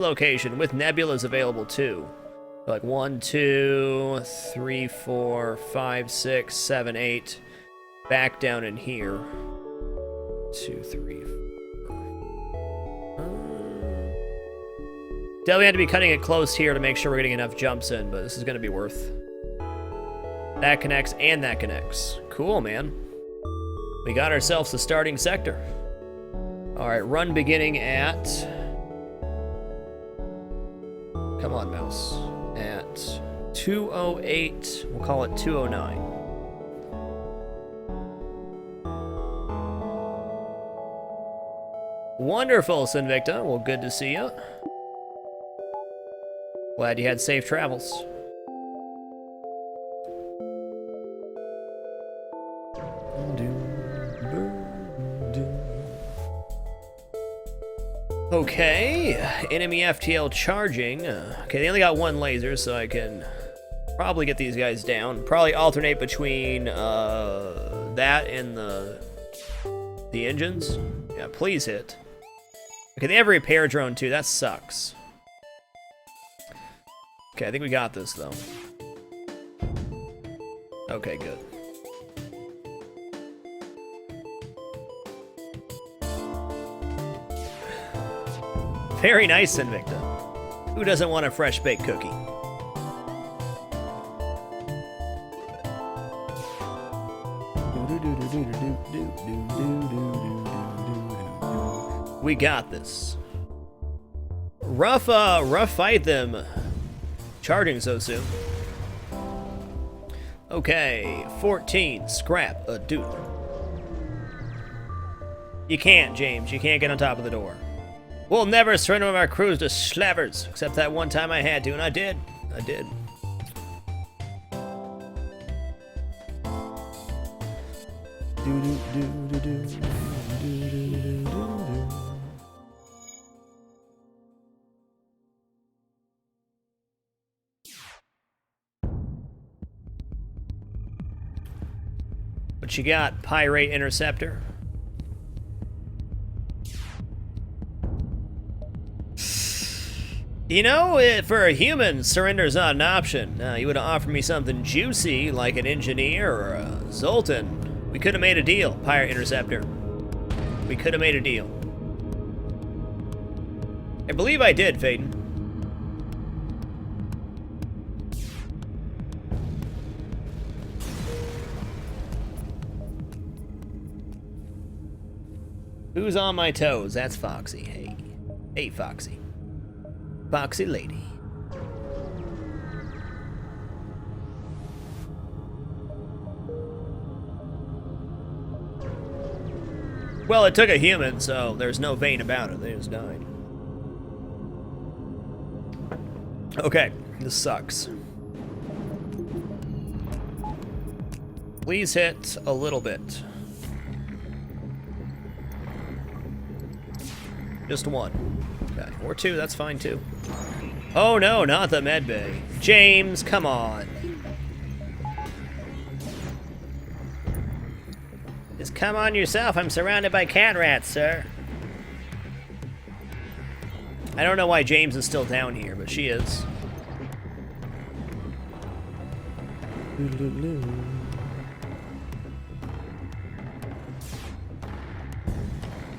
location with Nebulas available too. Like 1, 2, 3, 4, 5, 6, 7, 8. Back down in here. 2, 3, 4. Definitely had to be cutting it close here to make sure we're getting enough jumps in, but this is going to be worth. That connects and that connects. Cool, man. We got ourselves the starting sector. All right, run beginning at... Come on, mouse. At 2:08, we'll call it 2:09. Wonderful, Sinvicta. Well, good to see you. Glad you had safe travels. Okay, enemy FTL charging. Okay, they only got one laser, so I can probably get these guys down. Probably alternate between that and the engines. Yeah, please hit. Okay, they have a repair drone too. That sucks. Okay, I think we got this though. Okay, good. Very nice, Invicta. Who doesn't want a fresh baked cookie? We got this. Rough fight them. Charging so soon. Okay, 14. Scrap a doodle. You can't, James. You can't get on top of the door. We'll never surrender one of our crews to slavers, except that one time I had to, and I did. I did. What you got, Pirate Interceptor? You know, for a human, surrender's not an option. You would have offered me something juicy, like an engineer or a Zoltan. We could have made a deal, Pirate Interceptor. We could have made a deal. I believe I did, Faden. Who's on my toes? That's Foxy. Hey. Hey, Foxy. Foxy lady. Well, it took a human, so there's no vein about it. They just died. Okay, this sucks. Please hit a little bit. Just one. Okay, or two, that's fine too. Oh no, not the medbay. James, come on. Just come on yourself, I'm surrounded by cat rats, sir. I don't know why James is still down here, but she is.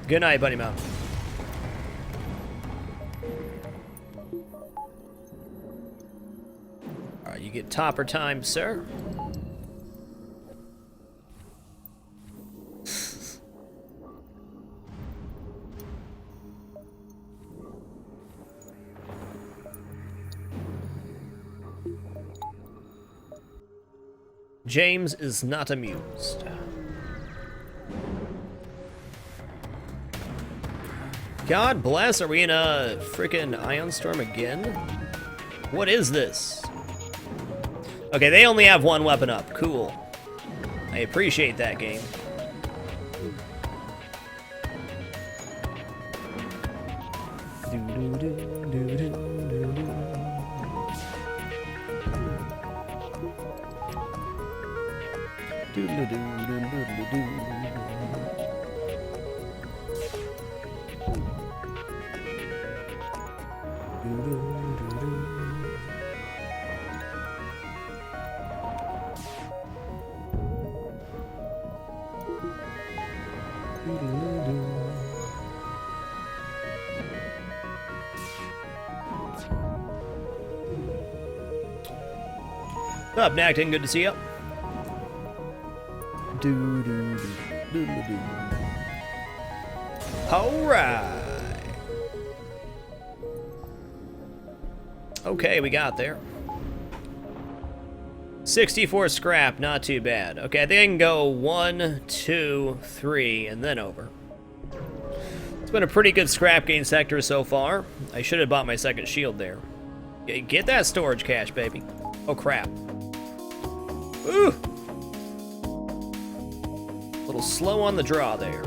Good night, Buddy Mouth. Alright, you get topper time, sir. James is not amused. God bless, are we in a freaking ion storm again? What is this? Okay, they only have one weapon up. Cool. I appreciate that, game. What's up, Nacton? Good to see you. Alright. Okay, we got there. 64 scrap, not too bad. Okay, I think I can go 1, 2, 3, and then over. It's been a pretty good scrap gain sector so far. I should have bought my second shield there. Get that storage cache, baby. Oh, crap. Ooh! A little slow on the draw there.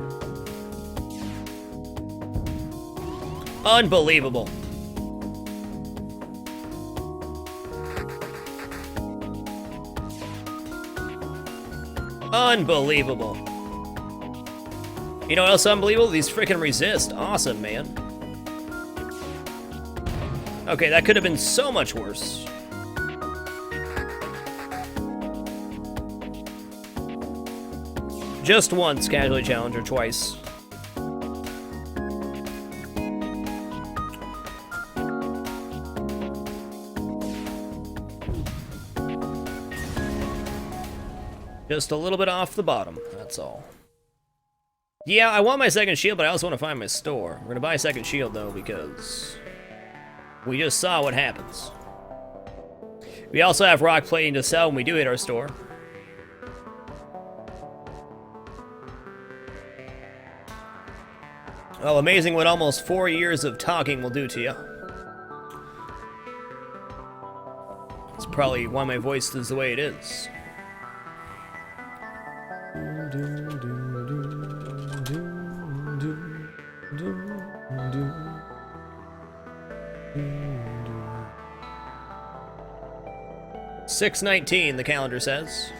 Unbelievable. Unbelievable. You know what else unbelievable? These freaking resist. Awesome, man. Okay, that could have been so much worse. Just once, casually challenge, or twice. Just a little bit off the bottom, that's all. Yeah, I want my second shield, but I also want to find my store. We're gonna buy a second shield, though, because we just saw what happens. We also have rock plating to sell when we do hit our store. Well, amazing what almost 4 years of talking will do to you. It's probably why my voice is the way it is. $6:19, the calendar says.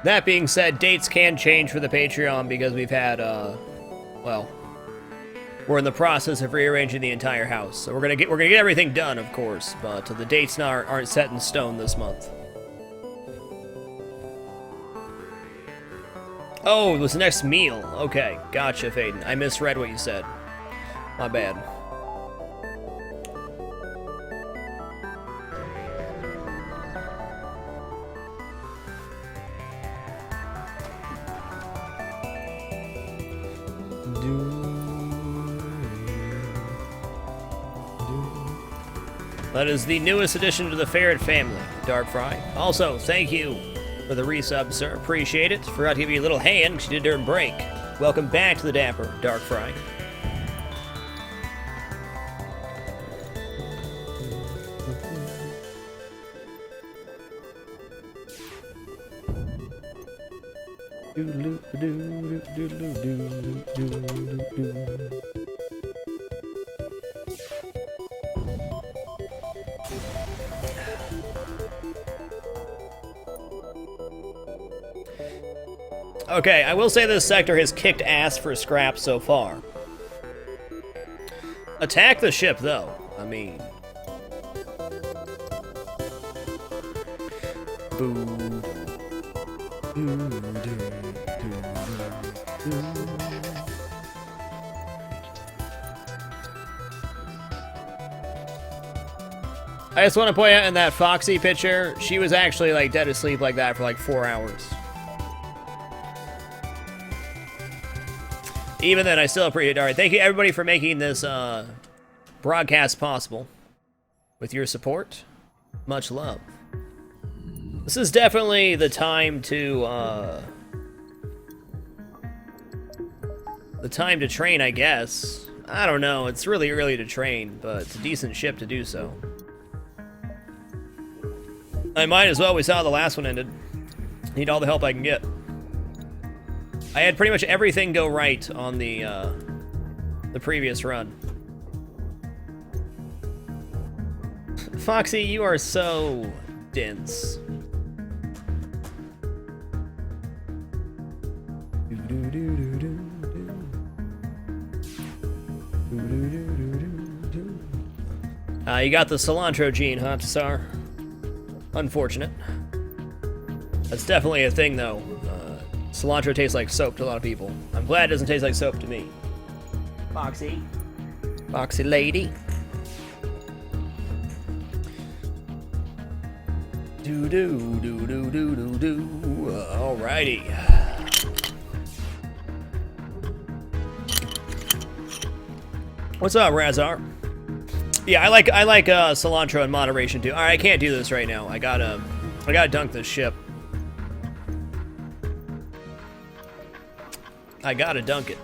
That being said, dates can change for the Patreon because we've had, well, we're in the process of rearranging the entire house. So we're gonna get everything done, of course, but the dates aren't set in stone this month. Oh, it was the next meal. Okay, gotcha, Faden. I misread what you said. My bad. That is the newest addition to the Ferret family, LethalFrag. Also, thank you for the resub, sir. Appreciate it. Forgot to give you a little hand because you did during break. Welcome back to the Dapper, LethalFrag. Okay, I will say this sector has kicked ass for scrap so far. Attack the ship, though. I mean... I just want to point out in that Foxy picture, she was actually like dead asleep like that for like 4 hours. Even then, I still appreciate it. All right, thank you everybody for making this broadcast possible with your support. Much love. This is definitely the time to train, I guess. I don't know. It's really early to train, but it's a decent ship to do so. I might as well. We saw how the last one ended. Need all the help I can get. I had pretty much everything go right on the previous run. Foxy, you are so dense. You got the cilantro gene, huh, Tsar? Unfortunate. That's definitely a thing, though. Cilantro tastes like soap to a lot of people. I'm glad it doesn't taste like soap to me. Foxy. Foxy lady. Do. Alrighty. What's up, Razar? Yeah, I like cilantro in moderation too. All right, I can't do this right now. I gotta dunk this ship. I gotta dunk it.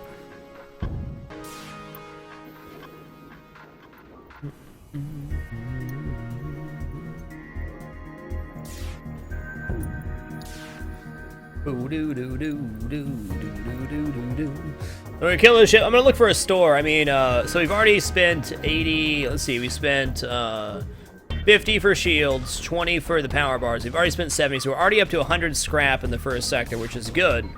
I'm gonna kill this ship. I'm gonna look for a store. I mean, so we've already spent 80. Let's see, we spent 50 for shields, 20 for the power bars. We've already spent 70, so we're already up to 100 scrap in the first sector, which is good.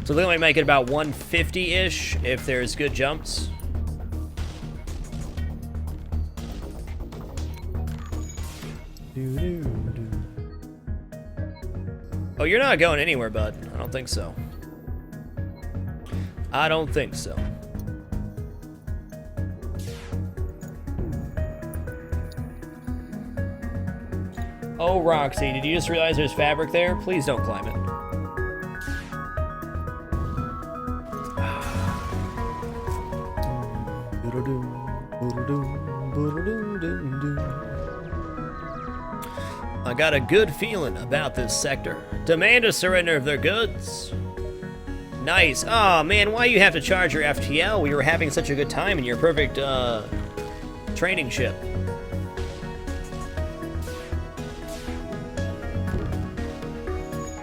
So they might make it about 150-ish if there's good jumps. Oh, you're not going anywhere, bud. I don't think so. I don't think so. Oh, Roxy, did you just realize there's fabric there? Please don't climb it. I got a good feeling about this sector. Demand a surrender of their goods. Nice. Oh man, why you have to charge your FTL? We were having such a good time in your perfect training ship.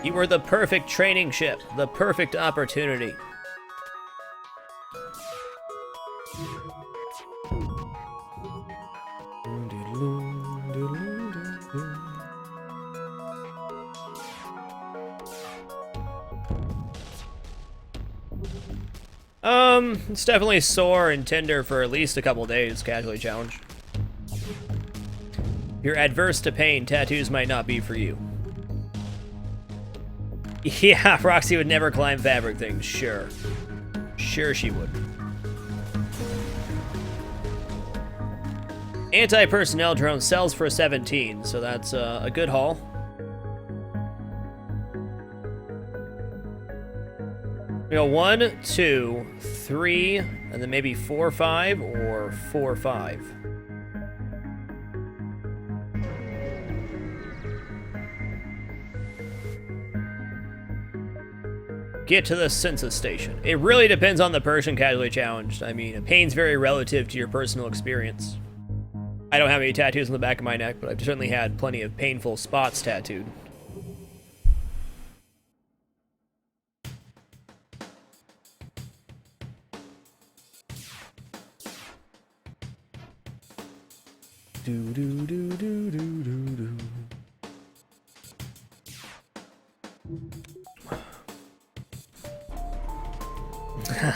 You were the perfect training ship, the perfect opportunity. It's definitely sore and tender for at least a couple days, casually challenged. If you're adverse to pain, tattoos might not be for you. Yeah, Roxy would never climb fabric things, sure. Sure she would. Anti-personnel drone sells for 17, so that's a good haul. We go 1, 2, 3, and then maybe 4, 5, or 4, 5. Get to the census station. It really depends on the person casually challenged. I mean, pain's very relative to your personal experience. I don't have any tattoos on the back of my neck, but I've certainly had plenty of painful spots tattooed.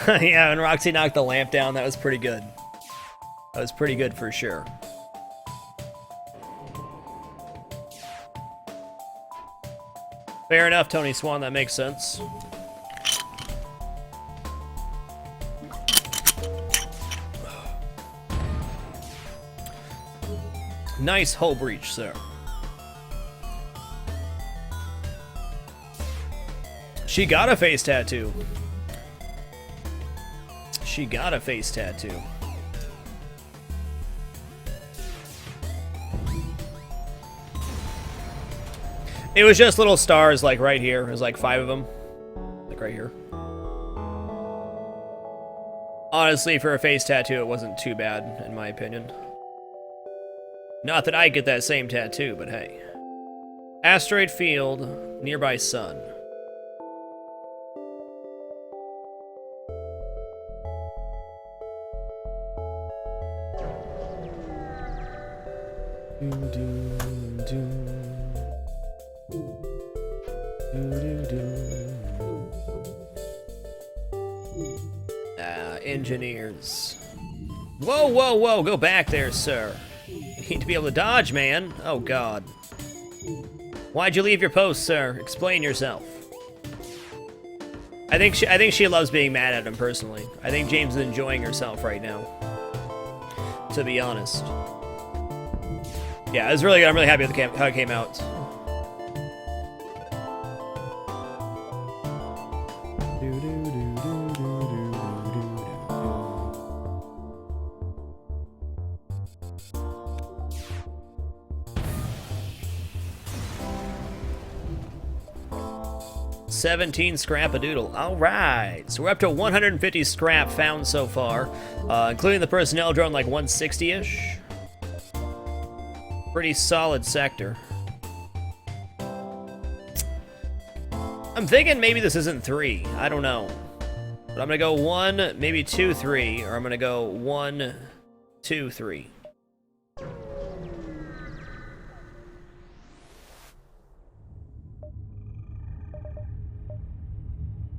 Yeah, when Roxy knocked the lamp down, that was pretty good. That was pretty good for sure. Fair enough, Tony Swan, that makes sense. Nice hull breach, sir. She got a face tattoo. She got a face tattoo. It was just little stars like right here. There's like 5 of them. Like right here. Honestly, for a face tattoo, it wasn't too bad, in my opinion. Not that I get that same tattoo, but hey. Asteroid field, nearby sun. Engineers. Whoa, whoa, whoa, go back there, sir. need to be able to dodge, man. Oh, God. Why'd you leave your post, sir? Explain yourself. I think she loves being mad at him, personally. I think James is enjoying herself right now, to be honest. Yeah, it was really good. I'm really happy with how it came out. 17 scrap-a-doodle. All right, so we're up to 150 scrap found so far, including the personnel drone, like 160-ish. Pretty solid sector. I'm thinking maybe this isn't 3. I don't know. But I'm gonna go 1, maybe 2, 3, or I'm gonna go 1, 2, 3.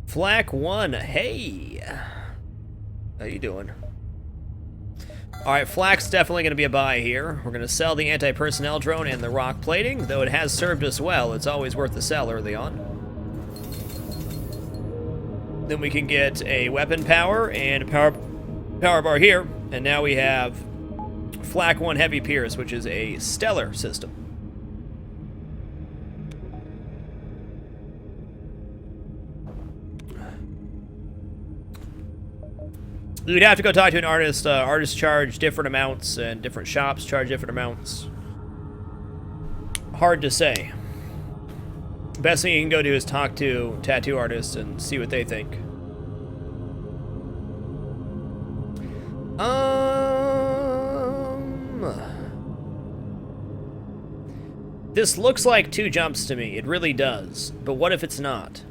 Flak 1, hey! How you doing? Alright, Flak's definitely going to be a buy here. We're going to sell the anti-personnel drone and the rock plating, though it has served us well. It's always worth the sell early on. Then we can get a weapon power and a power bar here, and now we have Flak 1 Heavy Pierce, which is a stellar system. You'd have to go talk to an artist. Artists charge different amounts, and different shops charge different amounts. Hard to say. Best thing you can go do is talk to tattoo artists and see what they think. This looks like 2 jumps to me. It really does. But what if it's not?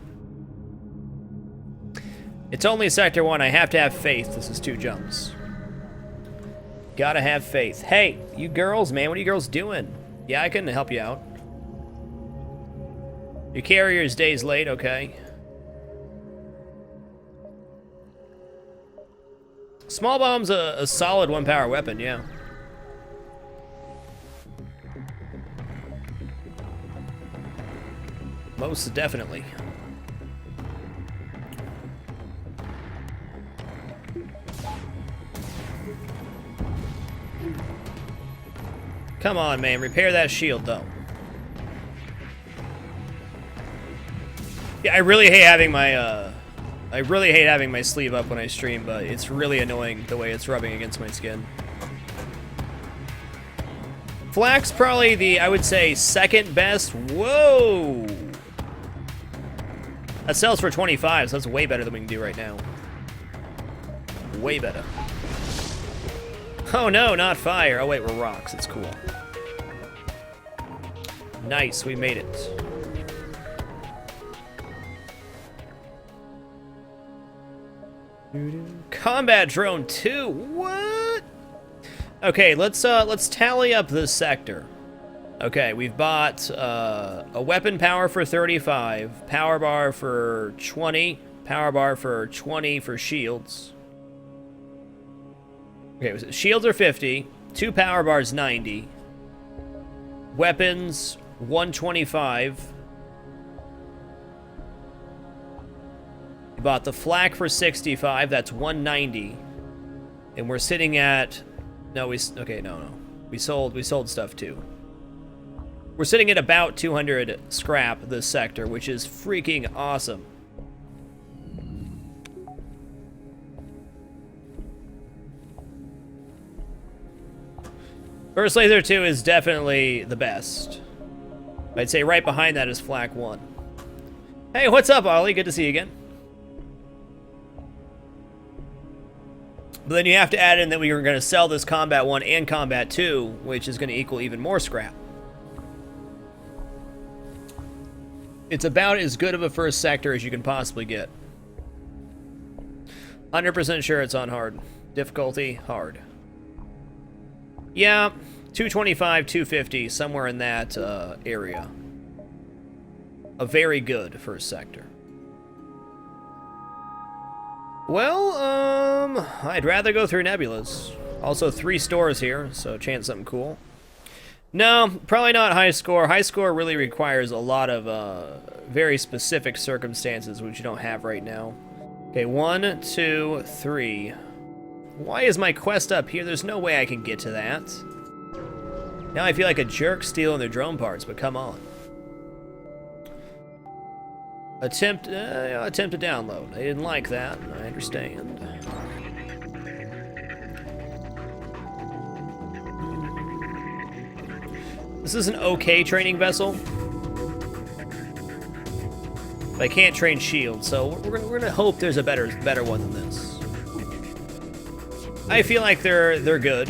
It's only Sector 1. I have to have faith. This is 2 jumps. Gotta have faith. Hey, you girls, man. What are you girls doing? Yeah, I can help you out. Your carrier's days late, okay. Small bomb's a solid 1-power weapon, yeah. Most definitely. Come on, man. Repair that shield, though. Yeah, I really hate having my sleeve up when I stream, but it's really annoying the way it's rubbing against my skin. Flak's probably the, I would say, 2nd best. Whoa! That sells for 25, so that's way better than we can do right now. Way better. Oh no, not fire. Oh wait, we're rocks. It's cool. Nice, we made it. Combat drone 2. What? Okay, let's tally up this sector. Okay, we've bought a weapon power for 35, power bar for 20, power bar for 20 for shields. Okay, shields are 50, 2 power bars 90, weapons 125. We bought the flak for 65, that's 190, and we're sitting at no. We sold stuff too. We're sitting at about 200 scrap this sector, which is freaking awesome. First Laser 2 is definitely the best. I'd say right behind that is Flak 1. Hey, what's up, Ollie? Good to see you again. But then you have to add in that we are going to sell this Combat 1 and Combat 2, which is going to equal even more scrap. It's about as good of a first sector as you can possibly get. 100% sure it's on hard. Difficulty, hard. Yeah, 225, 250, somewhere in that area. A very good first sector. Well, I'd rather go through Nebulas. Also 3 stores here, so chance something cool. No, probably not high score. High score really requires a lot of very specific circumstances, which you don't have right now. Okay, 1, 2, 3. Why is my quest up here? There's no way I can get to that. Now I feel like a jerk stealing their drone parts, but come on. Attempt to download. I didn't like that. I understand. This is an okay training vessel. But I can't train shield, so we're gonna hope there's a better one than this. I feel like they're good.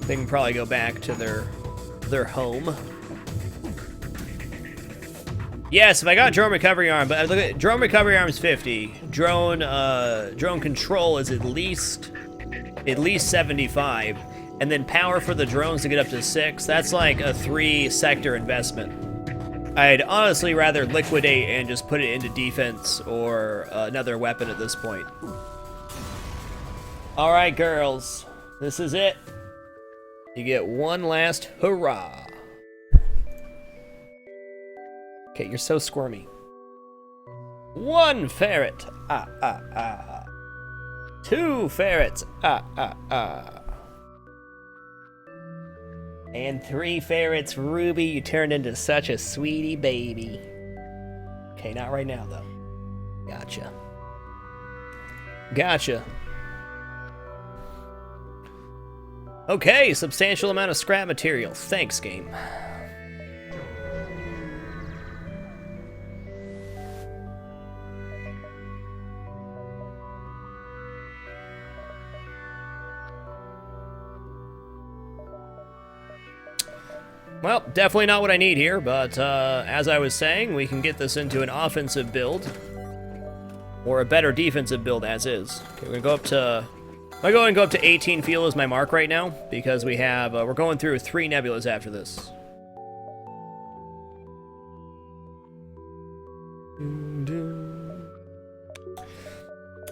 They can probably go back to their home. Yes, if I got drone recovery arm, but look at drone recovery arm is 50. Drone control is at least 75, and then power for the drones to get up to 6. That's like a 3-sector investment. I'd honestly rather liquidate and just put it into defense or another weapon at this point. All right, girls, this is it. You get one last hurrah. Okay, you're so squirmy. 1 ferret, 2 ferrets, And 3 ferrets, Ruby, you turned into such a sweetie baby. Okay, not right now, though. Gotcha. Gotcha. Okay, substantial amount of scrap material. Thanks, game. Well, definitely not what I need here, but as I was saying, we can get this into an offensive build. Or a better defensive build as is. Okay, we're gonna go up to... I'm going to go up to 18 fuel as my mark right now, because we have, we're going through 3 nebulas after this.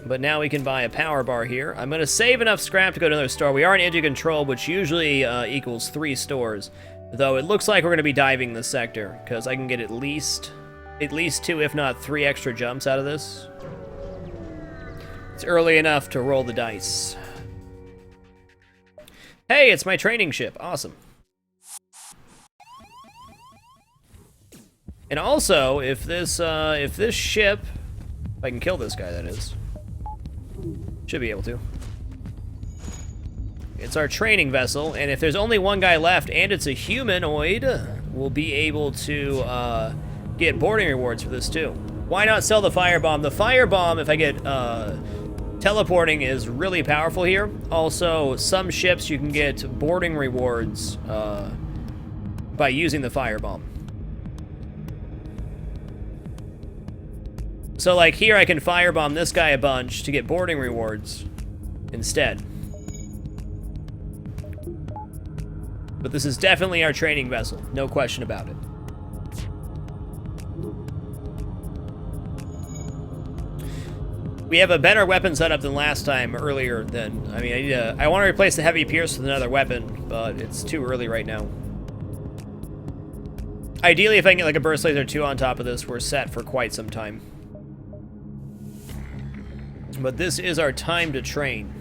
But now we can buy a power bar here. I'm going to save enough scrap to go to another store. We are in engine control, which usually equals 3 stores. Though it looks like we're going to be diving this sector, because I can get at least 2, if not 3 extra jumps out of this. It's early enough to roll the dice. Hey, it's my training ship. Awesome. And also, if this ship, if I can kill this guy, that is, should be able to. It's our training vessel, and if there's only 1 guy left, and it's a humanoid, we'll be able to get boarding rewards for this too. Why not sell the firebomb? The firebomb, if I get teleporting, is really powerful here. Also, some ships you can get boarding rewards by using the firebomb. So like here I can firebomb this guy a bunch to get boarding rewards instead. But this is definitely our training vessel, no question about it. We have a better weapon setup than last time earlier than, I mean, I want to replace the heavy pierce with another weapon, but it's too early right now. Ideally, if I can get like a burst laser 2 on top of this, we're set for quite some time. But this is our time to train.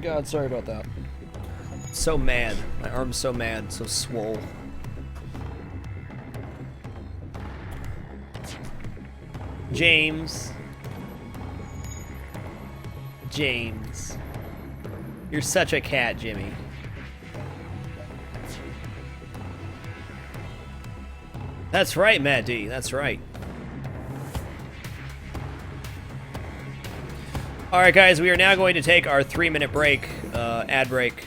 God, sorry about that. So mad. My arm's so mad, so swole. James. James. You're such a cat, Jimmy. That's right, Matt D. That's right. Alright guys, we are now going to take our 3-minute break, ad break,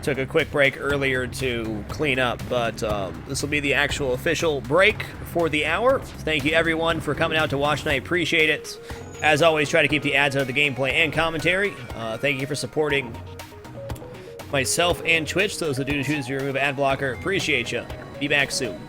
Took a quick break earlier to clean up, but this will be the actual official break for the hour. Thank you everyone for coming out to watch tonight. Appreciate it. As always, try to keep the ads out of the gameplay and commentary. Thank you for supporting myself and Twitch. Those that do choose to remove ad blocker, appreciate you. Be back soon.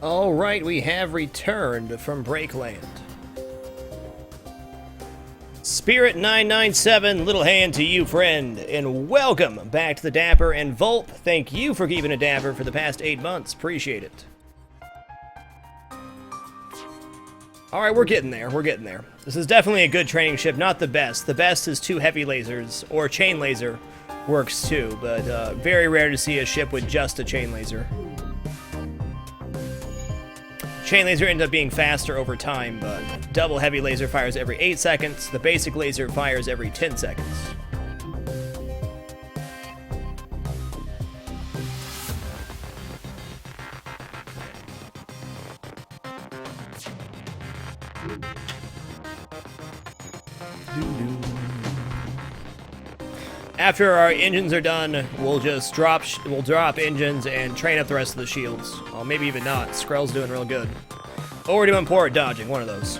All right, we have returned from Breakland. Spirit997, little hand to you, friend, and welcome back to the Dapper. And Volp, thank you for keeping it dapper for the past 8 months. Appreciate it. All right, we're getting there. We're getting there. This is definitely a good training ship, not the best. The best is 2 heavy lasers, or chain laser works too, but very rare to see a ship with just a chain laser. Chain laser ends up being faster over time, but double heavy laser fires every 8 seconds. The basic laser fires every 10 seconds. After our engines are done, we'll just drop engines and train up the rest of the shields. Well, maybe even not. Skrell's doing real good. Or we're doing port dodging, one of those.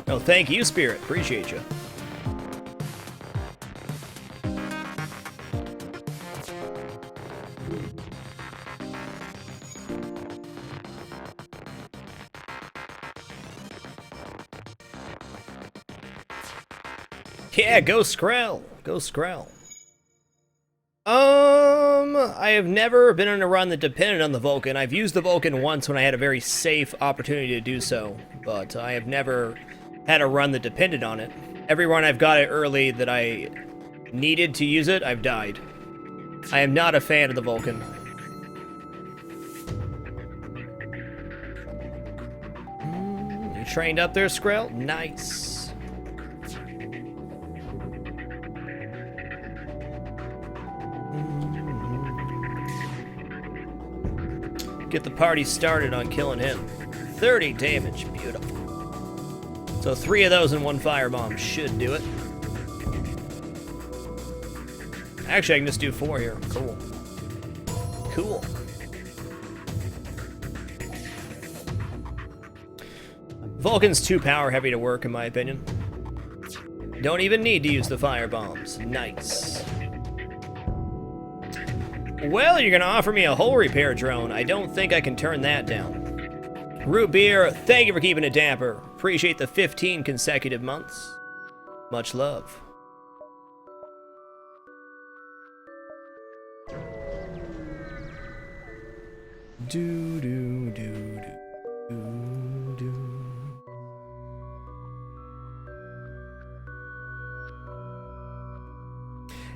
Oh, thank you, Spirit. Appreciate you. Yeah, go Skrell. Go Skrell. I have never been on a run that depended on the Vulcan. I've used the Vulcan once when I had a very safe opportunity to do so, but I have never had a run that depended on it. Every run I've got it early that I needed to use it, I've died. I am not a fan of the Vulcan. You trained up there, Skrell? Nice. Get the party started on killing him. 30 damage, beautiful. So 3 of those in 1 firebomb should do it. Actually, I can just do 4 here. Cool. Cool. Vulcan's too power heavy to work, in my opinion. Don't even need to use the firebombs. Nice. Well, you're gonna offer me a hull repair drone. I don't think I can turn that down. Root Beer, thank you for keeping it damper. Appreciate the 15 consecutive months. Much love. Do do do do do.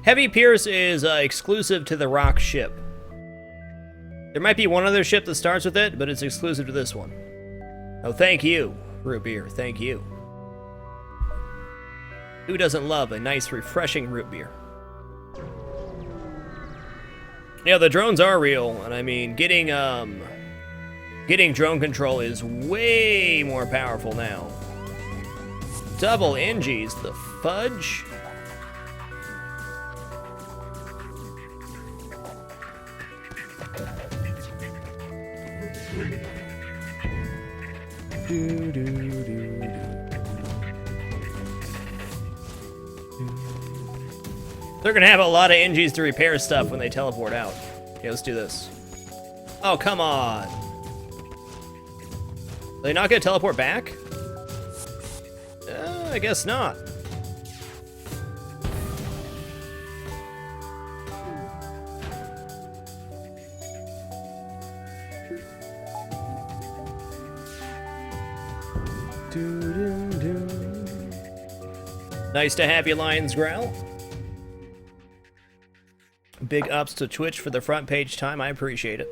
Heavy Pierce is exclusive to the Rock ship. There might be one other ship that starts with it, but it's exclusive to this one. Oh, thank you, Root Beer. Thank you. Who doesn't love a nice, refreshing root beer? Yeah, the drones are real, and I mean, getting drone control is way more powerful now. Double NGs, the fudge? Do, do, do, do. They're gonna have a lot of NGs to repair stuff when they teleport out. Okay, let's do this. Oh, come on. Are they not gonna teleport back? I guess not. Nice to have you, Lions Growl. Big ups to Twitch for the front page time. I appreciate it.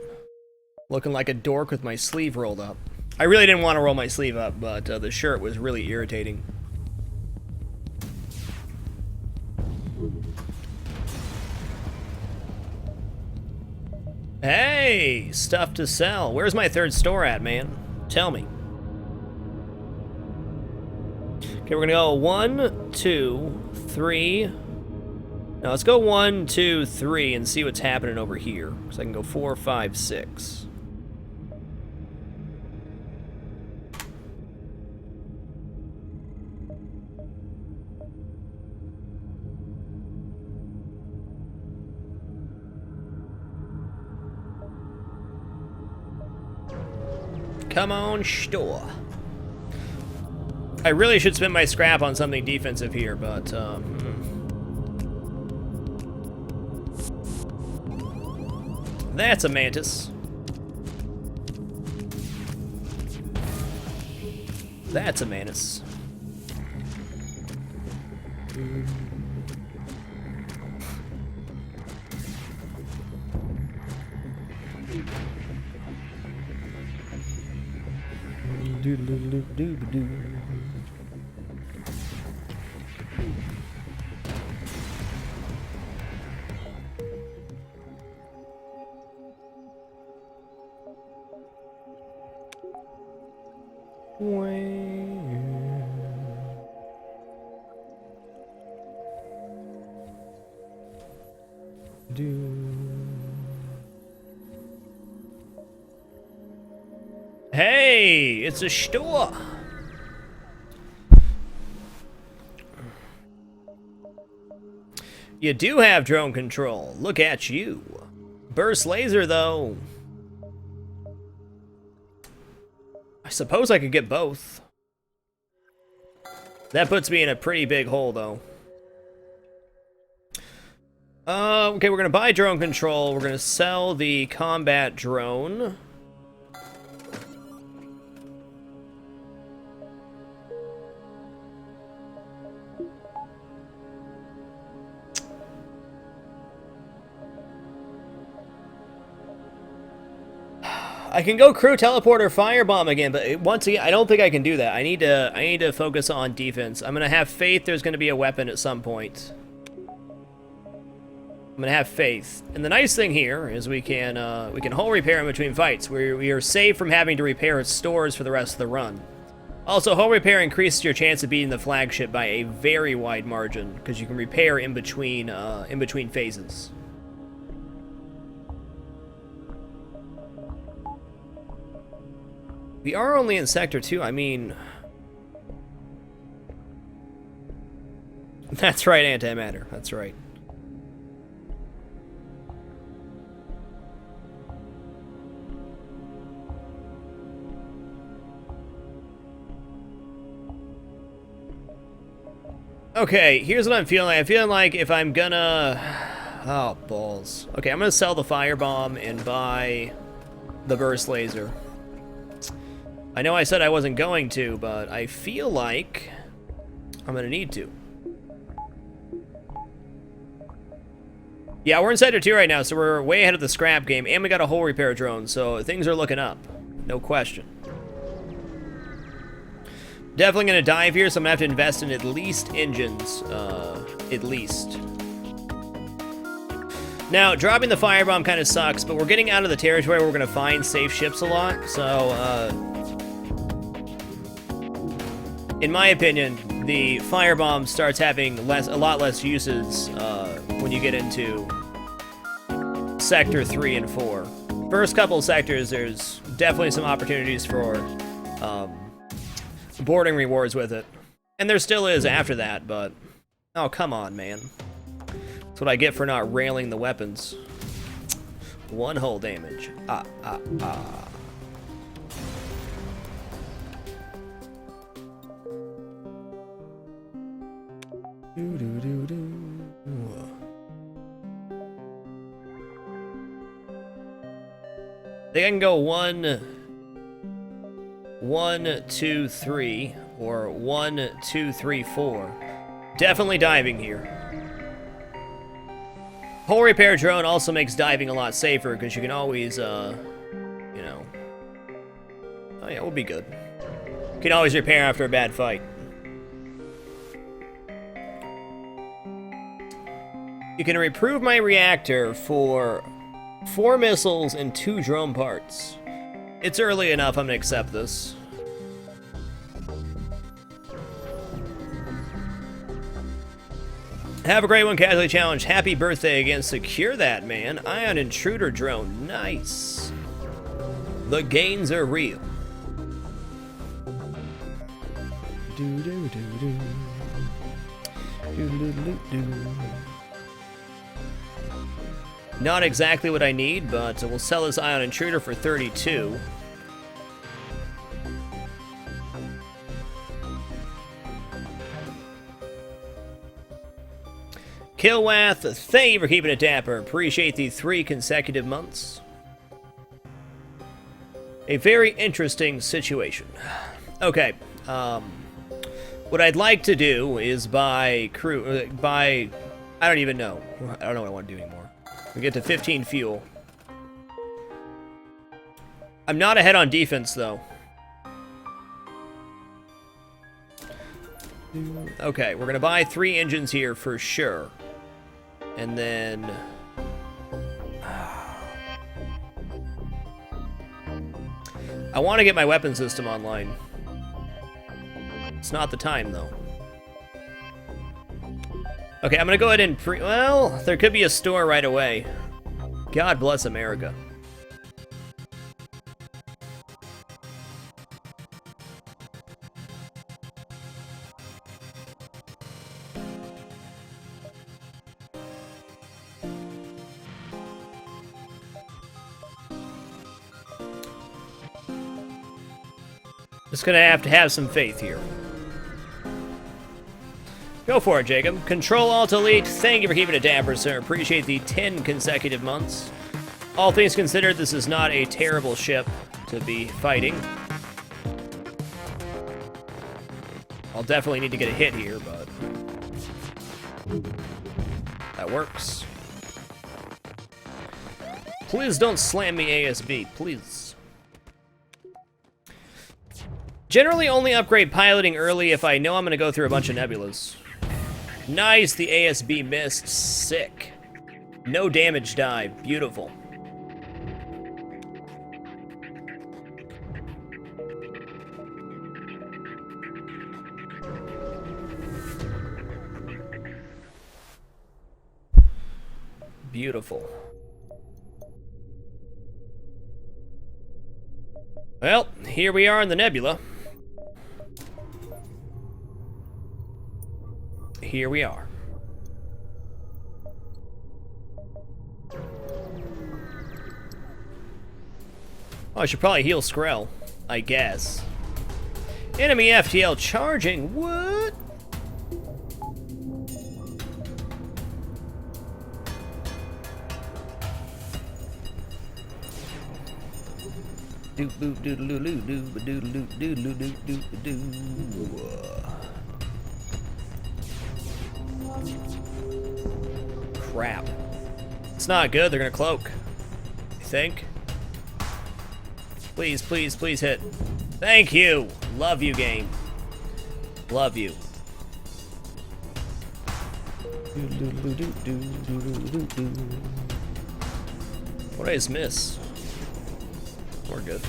Looking like a dork with my sleeve rolled up. I really didn't want to roll my sleeve up, but the shirt was really irritating. Hey, stuff to sell. Where's my third store at, man? Tell me. Okay, we're gonna go 1, 2, 3. Now let's go 1, 2, 3 and see what's happening over here. So I can go 4, 5, 6. Come on, store. I really should spend my scrap on something defensive here, but that's a mantis. That's a mantis. Do-do-do-do-do-do. Hey, it's a store. You do have drone control. Look at you. Burst laser, though. I suppose I could get both. That puts me in a pretty big hole, though. Okay, we're gonna buy drone control. We're gonna sell the combat drone. I can go crew, teleport, or firebomb again, but once again, I don't think I can do that. I need to focus on defense. I'm gonna have faith. There's gonna be a weapon at some point. I'm gonna have faith. And the nice thing here is we can hull repair in between fights. We are safe from having to repair stores for the rest of the run. Also, hull repair increases your chance of beating the flagship by a very wide margin because you can repair in between phases. We are only in Sector 2, I mean... That's right, antimatter, that's right. Okay, here's what I'm feeling like. I'm feeling like if I'm gonna... Oh, balls. Okay, I'm gonna sell the firebomb and buy the burst laser. I know I said I wasn't going to, but I feel like I'm gonna need to. Yeah, we're in Sector 2 right now, so we're way ahead of the scrap game, and we got a hull repair drone, so things are looking up. No question. Definitely gonna dive here, so I'm gonna have to invest in at least engines, at least. Now, dropping the firebomb kind of sucks, but we're getting out of the territory where we're gonna find safe ships a lot, so, in my opinion, the firebomb starts having a lot less uses when you get into Sector 3 and 4. First couple sectors, there's definitely some opportunities for boarding rewards with it. And there still is after that, but... Oh, come on, man. That's what I get for not railing the weapons. One hull damage. I think I can go 1, 2, 3, or 1, 2, 3, 4. Definitely diving here. Hull repair drone also makes diving a lot safer because you can always, you know. Oh yeah, we'll be good. You can always repair after a bad fight. You can improve my reactor for 4 missiles and 2 drone parts. It's early enough, I'm gonna accept this. Have a great one, Casually Challenge. Happy birthday again. Secure that, man. Ion intruder drone. Nice. The gains are real. Not exactly what I need, but we'll sell this Ion Intruder for 32. Killwath, thank you for keeping it dapper. Appreciate the 3 consecutive months. A very interesting situation. Okay, what I'd like to do is buy crew, I don't even know. I don't know what I want to do anymore. We get to 15 fuel. I'm not ahead on defense, though. Okay, we're gonna buy 3 engines here for sure. And then... I want to get my weapon system online. It's not the time, though. Okay, I'm gonna go ahead and well, there could be a store right away. God bless America. Just gonna have to have some faith here. Go for it, Jacob. Control-Alt-Delete. Thank you for keeping it dapper, sir. Appreciate the 10 consecutive months. All things considered, this is not a terrible ship to be fighting. I'll definitely need to get a hit here, but that works. Please don't slam me, ASB, please. Generally only upgrade piloting early if I know I'm going to go through a bunch of nebulas. Nice, the ASB missed. Sick. No damage dive. Beautiful. Beautiful. Well, here we are in the Nebula. Here we are. Oh, I should probably heal Skrell, I guess. Enemy FTL charging. What? Crap. It's not good. They're gonna cloak. I think. Please, please, please hit. Thank you. Love you, game. Love you. What did I just miss? We're good.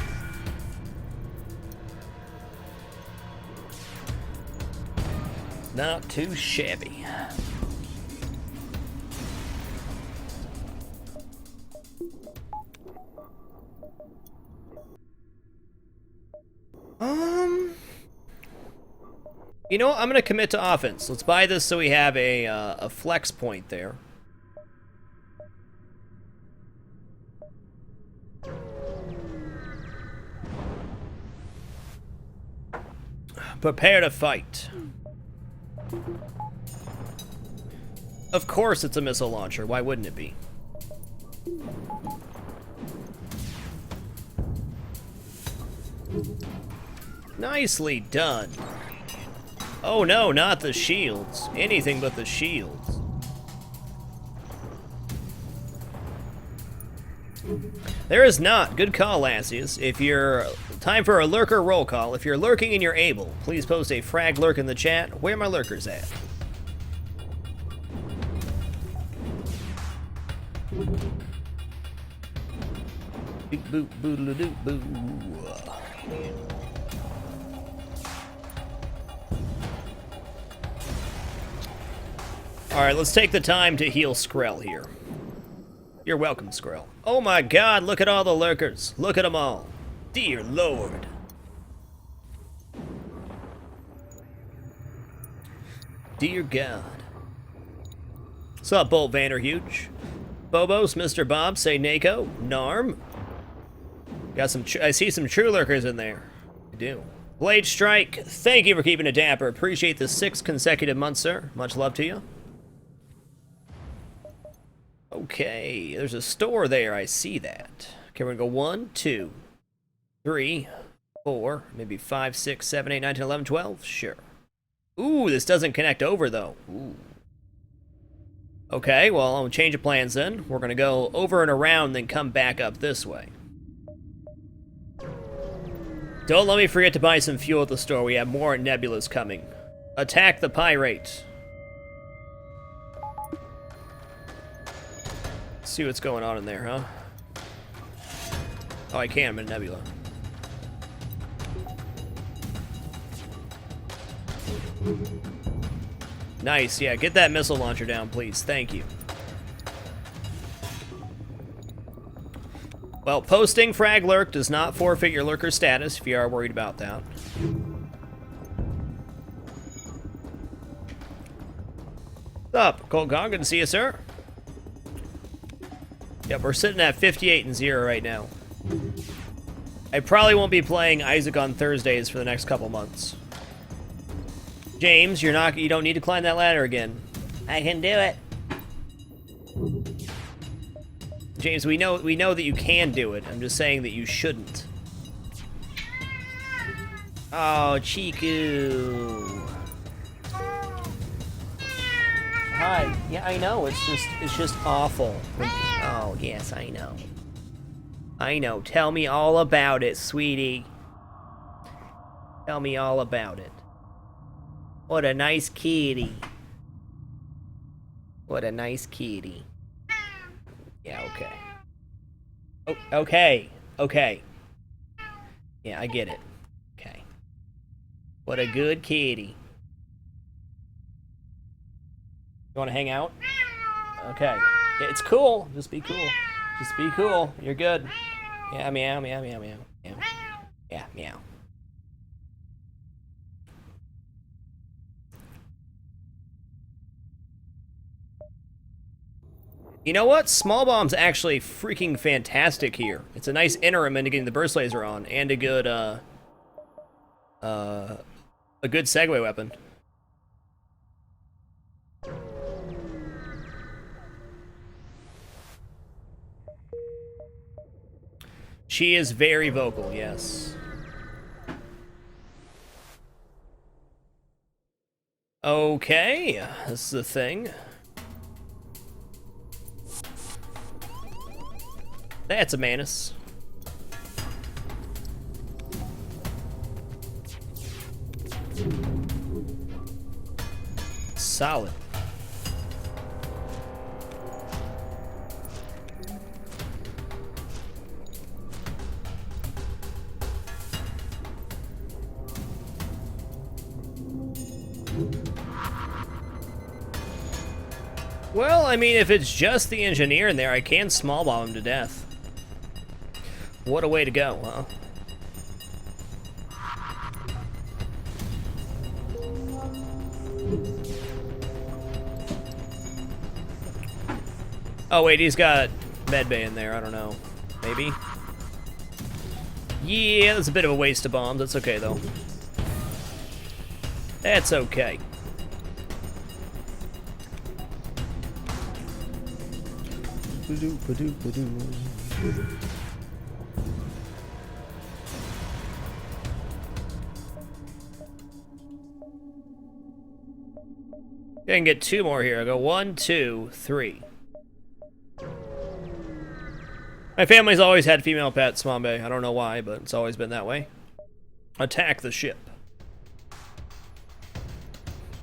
Not too shabby. You know what? I'm gonna commit to offense. Let's buy this so we have a flex point there. Prepare to fight. Of course it's a missile launcher. Why wouldn't it be? Nicely done. Oh no, not the shields. Anything but the shields. There is not. Good call, Lassius. If you're... Time for a lurker roll call. If you're lurking and you're able, please post a frag lurk in the chat. Where are my lurkers at? Boop, boop, boodle-doo, boo. Alright, let's take the time to heal Skrell here. You're welcome, Skrell. Oh my god, look at all the lurkers. Look at them all. Dear Lord. Dear God. What's up, Bolt Vanderhuge? Bobos, Mr. Bob, say Nako, Narm. Got some, I see some true lurkers in there. I do. Blade Strike, thank you for keeping it dapper. Appreciate the 6 consecutive months, sir. Much love to you. Okay, there's a store there. I see that. Okay, we're gonna go 1, 2, 3, 4, maybe 5, 6, 7, 8, 9, 10, 11, 12. Sure. Ooh, this doesn't connect over though. Ooh. Okay, well, I'll change of plans then. We're gonna go over and around, then come back up this way. Don't let me forget to buy some fuel at the store. We have more nebulas coming. Attack the pirate. See what's going on in there, huh? Oh, I can. I'm in Nebula. Nice, yeah, get that missile launcher down, please. Thank you. Well, posting frag lurk does not forfeit your lurker status if you are worried about that. What's up, Colt Gong? Good to see you, sir. Yep, we're sitting at 58-0 right now. I probably won't be playing Isaac on Thursdays for the next couple months. James, you don't need to climb that ladder again. I can do it. James, we know that you can do it. I'm just saying that you shouldn't. Oh, Chiku. Hi. Yeah, I know. It's just awful. Oh, yes, I know. I know. Tell me all about it, sweetie. Tell me all about it. What a nice kitty. What a nice kitty. Yeah, okay. Oh, okay. Okay. Yeah, I get it. Okay. What a good kitty. You want to hang out? Okay. Yeah, it's cool. Just be cool. Just be cool. You're good. Yeah, meow, meow, meow, meow. Meow. Yeah, meow. You know what? Small bomb's actually freaking fantastic here. It's a nice interim into getting the burst laser on, and a good segue weapon. She is very vocal, yes. Okay, this is the thing. That's a Manus. Solid. Well, I mean, if it's just the engineer in there, I can small bomb him to death. What a way to go, huh? Oh wait, he's got medbay in there, I don't know. Maybe? Yeah, that's a bit of a waste of bombs. That's okay, though. That's okay. I can get two more here. I go 1, 2, 3. My family's always had female pets, Swambe. I don't know why, but it's always been that way. Attack the ship.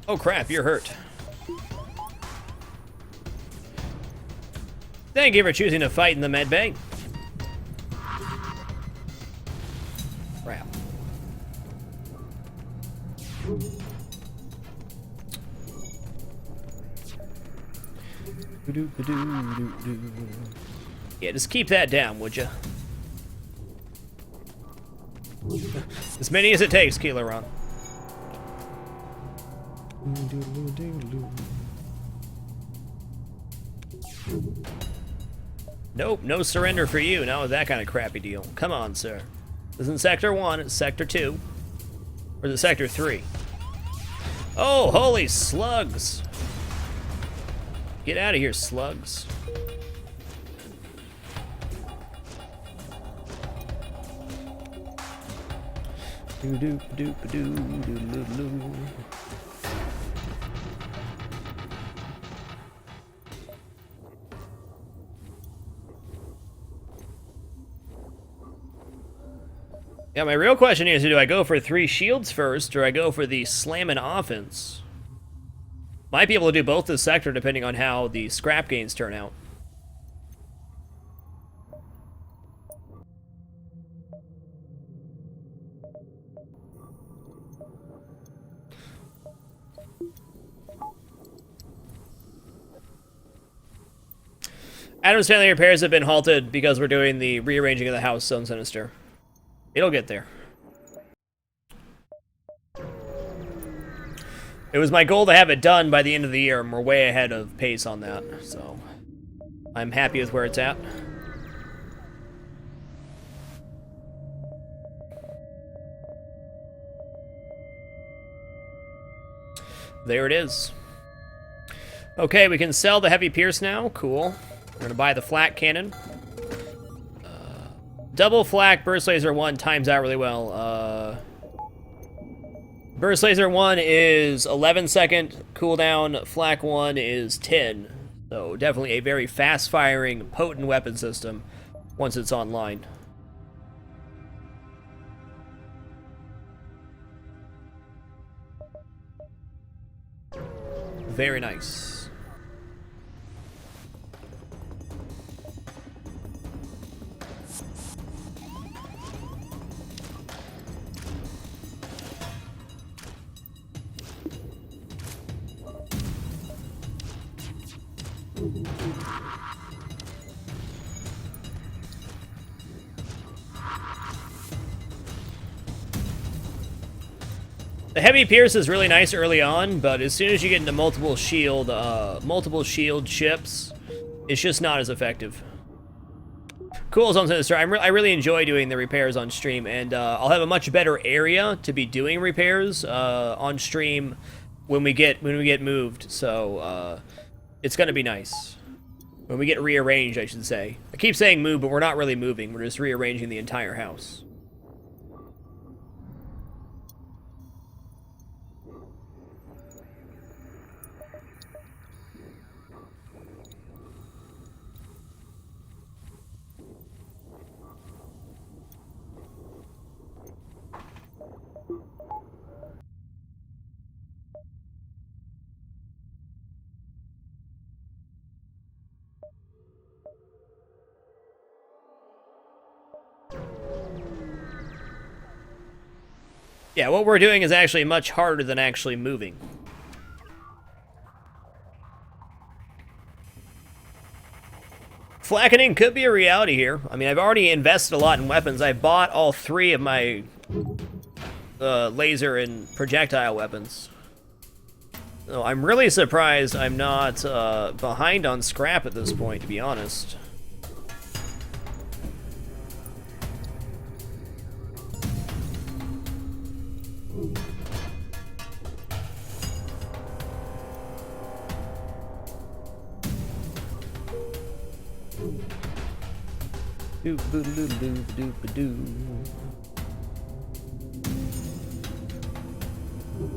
Oh crap, you're hurt. Thank you for choosing to fight in the medbay. Crap. Yeah, just keep that down, would you? As many as it takes, Keeleron. Nope, no surrender for you. Not with that kind of crappy deal. Come on, sir. This isn't Sector 1, it's Sector 2. Or is it Sector 3? Oh, holy slugs! Get out of here, slugs. Yeah, my real question is, do I go for 3 shields first, or I go for the slamming offense? Might be able to do both this sector depending on how the scrap gains turn out. Adam's family repairs have been halted because we're doing the rearranging of the house, Zone Sinister. It'll get there. It was my goal to have it done by the end of the year, and we're way ahead of pace on that, so I'm happy with where it's at. There it is. Okay, we can sell the heavy pierce now. Cool. We're gonna buy the flak cannon. Double flak burst laser 1 times out really well. Burst laser 1 is 11-second cooldown. Flak 1 is 10. So definitely a very fast-firing, potent weapon system once it's online. Very nice. The heavy pierce is really nice early on, but as soon as you get into multiple shield ships, it's just not as effective. Cool, Zone Sinister. I really enjoy doing the repairs on stream, and I'll have a much better area to be doing repairs on stream when we get moved. So it's gonna be nice when we get rearranged, I should say. I keep saying move, but we're not really moving. We're just rearranging the entire house. Yeah, what we're doing is actually much harder than actually moving. Flackening could be a reality here. I mean, I've already invested a lot in weapons. I bought all 3 of my laser and projectile weapons. So I'm really surprised I'm not behind on scrap at this point, to be honest.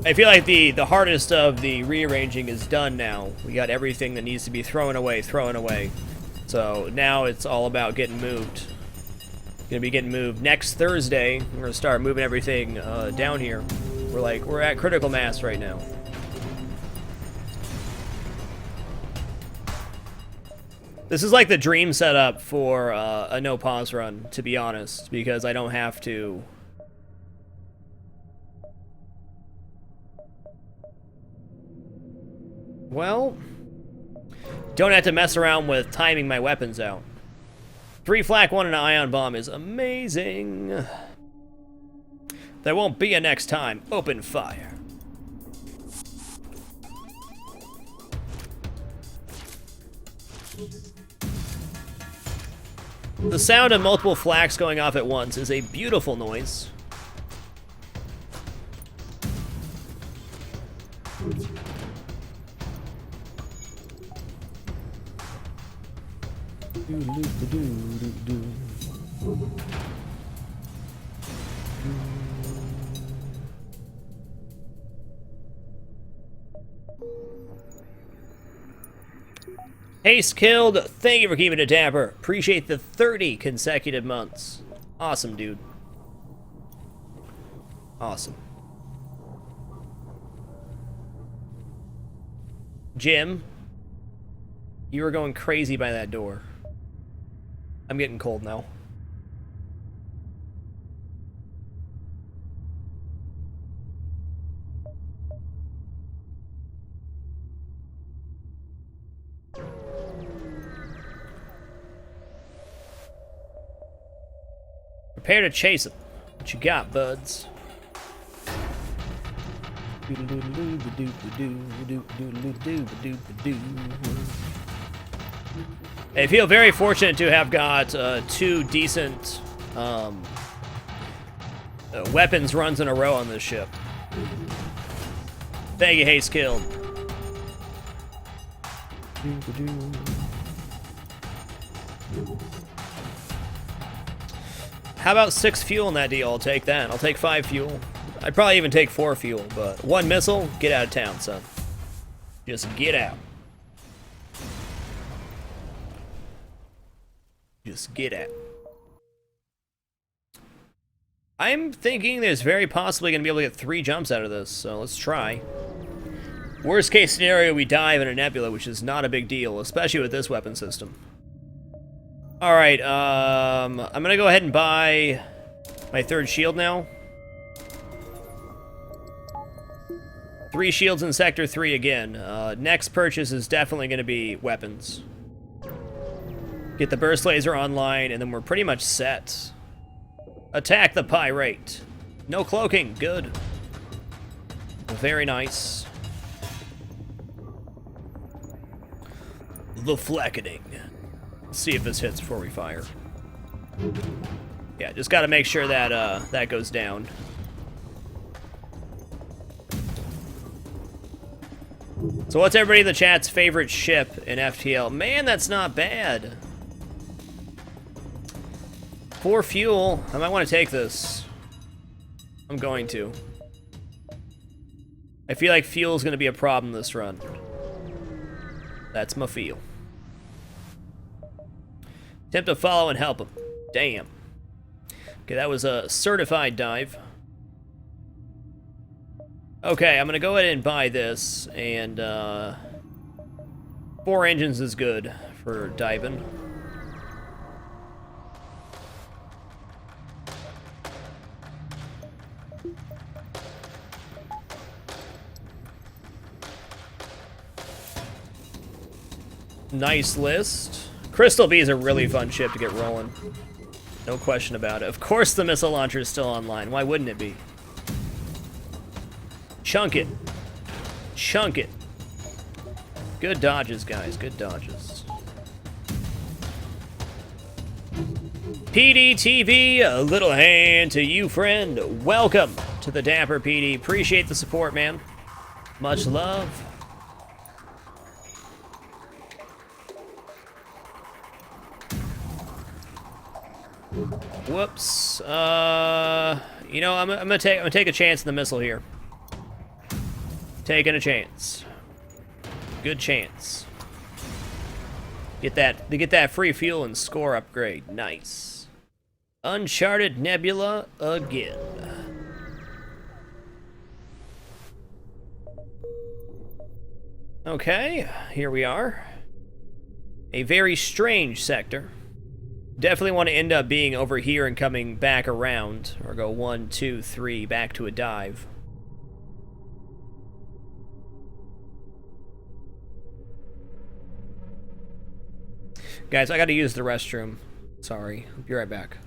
I feel like the hardest of the rearranging is done now. We got everything that needs to be thrown away. So now it's all about getting moved. Gonna be getting moved next Thursday. We're gonna start moving everything down here. We're at critical mass right now. This is like the dream setup for a no pause run, to be honest, because I don't have to. Well, don't have to mess around with timing my weapons out. 3 flak, 1 and an ion bomb is amazing. There won't be a next time. Open fire. The sound of multiple flaks going off at once is a beautiful noise. Haste killed, thank you for keeping it dapper. Appreciate the 30 consecutive months. Awesome, dude. Awesome. Jim, you were going crazy by that door. I'm getting cold now. Prepare to chase him. What you got, buds? I feel very fortunate to have got 2 decent weapons runs in a row on this ship. Thank you, Haste Killed. How about 6 fuel in that deal? I'll take that. I'll take 5 fuel. I'd probably even take 4 fuel, but 1 missile, get out of town, son. Just get out. Just get out. I'm thinking there's very possibly going to be able to get 3 jumps out of this, so let's try. Worst case scenario, we dive in a Nebula, which is not a big deal, especially with this weapon system. Alright, I'm going to go ahead and buy my 3rd shield now. 3 shields in Sector 3 again. Next purchase is definitely going to be weapons. Get the burst laser online, and then we're pretty much set. Attack the pirate. No cloaking. Good. Very nice. The flackening. Let's see if this hits before we fire. Yeah, just got to make sure that that goes down. So what's everybody in the chat's favorite ship in FTL? Man, that's not bad. 4 fuel. I might want to take this. I'm going to. I feel like fuel is going to be a problem this run. That's my feel. Attempt to follow and help him. Damn. Okay, that was a certified dive. Okay, I'm gonna go ahead and buy this, and 4 engines is good for diving. Nice list. Crystal B is a really fun ship to get rolling. No question about it. Of course the missile launcher is still online. Why wouldn't it be? Chunk it. Chunk it. Good dodges, guys. Good dodges. PDTV, a little hand to you, friend. Welcome to the Dapper PD. Appreciate the support, man. Much love. Whoops. You know, I'm gonna take a chance in the missile here. Taking a chance. Good chance. Get that free fuel and score upgrade. Nice. Uncharted Nebula again. Okay, here we are. A very strange sector. Definitely want to end up being over here and coming back around, or go 1, 2, 3 back to a dive. Guys, I gotta use the restroom. Sorry. I'll be right back.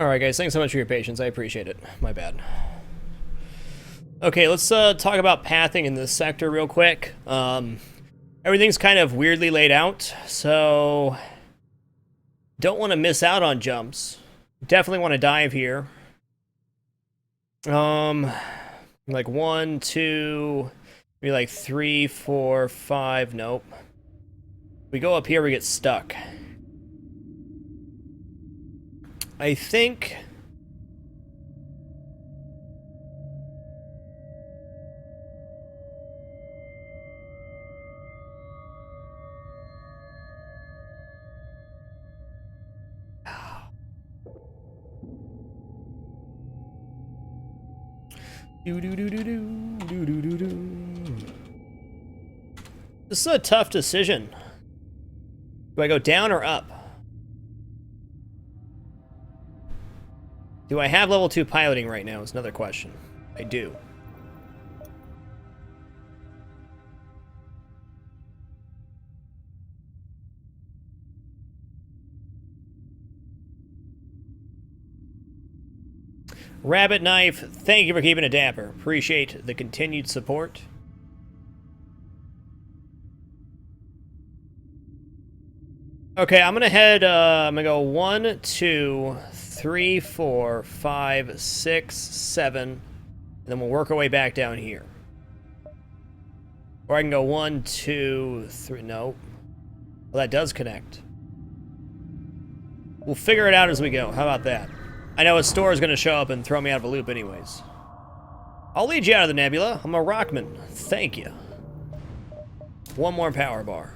Alright guys, thanks so much for your patience. I appreciate it. My bad. Okay, let's talk about pathing in this sector real quick. Everything's kind of weirdly laid out, so don't want to miss out on jumps. Definitely want to dive here. Like 1, 2, maybe like 3, 4, 5. Nope. We go up here, we get stuck. I think this is a tough decision. Do I go down or up? Do I have level 2 piloting right now is another question. I do. Rabbit Knife, thank you for keeping it dapper. Appreciate the continued support. Okay, I'm gonna head, I'm gonna go 1, 2, 3, 4, 5, 6, 7, and then we'll work our way back down here. Or I can go 1, 2, 3, nope. Well, that does connect. We'll figure it out as we go. How about that? I know a store is going to show up and throw me out of a loop anyways. I'll lead you out of the Nebula. I'm a rockman. Thank you. One more power bar.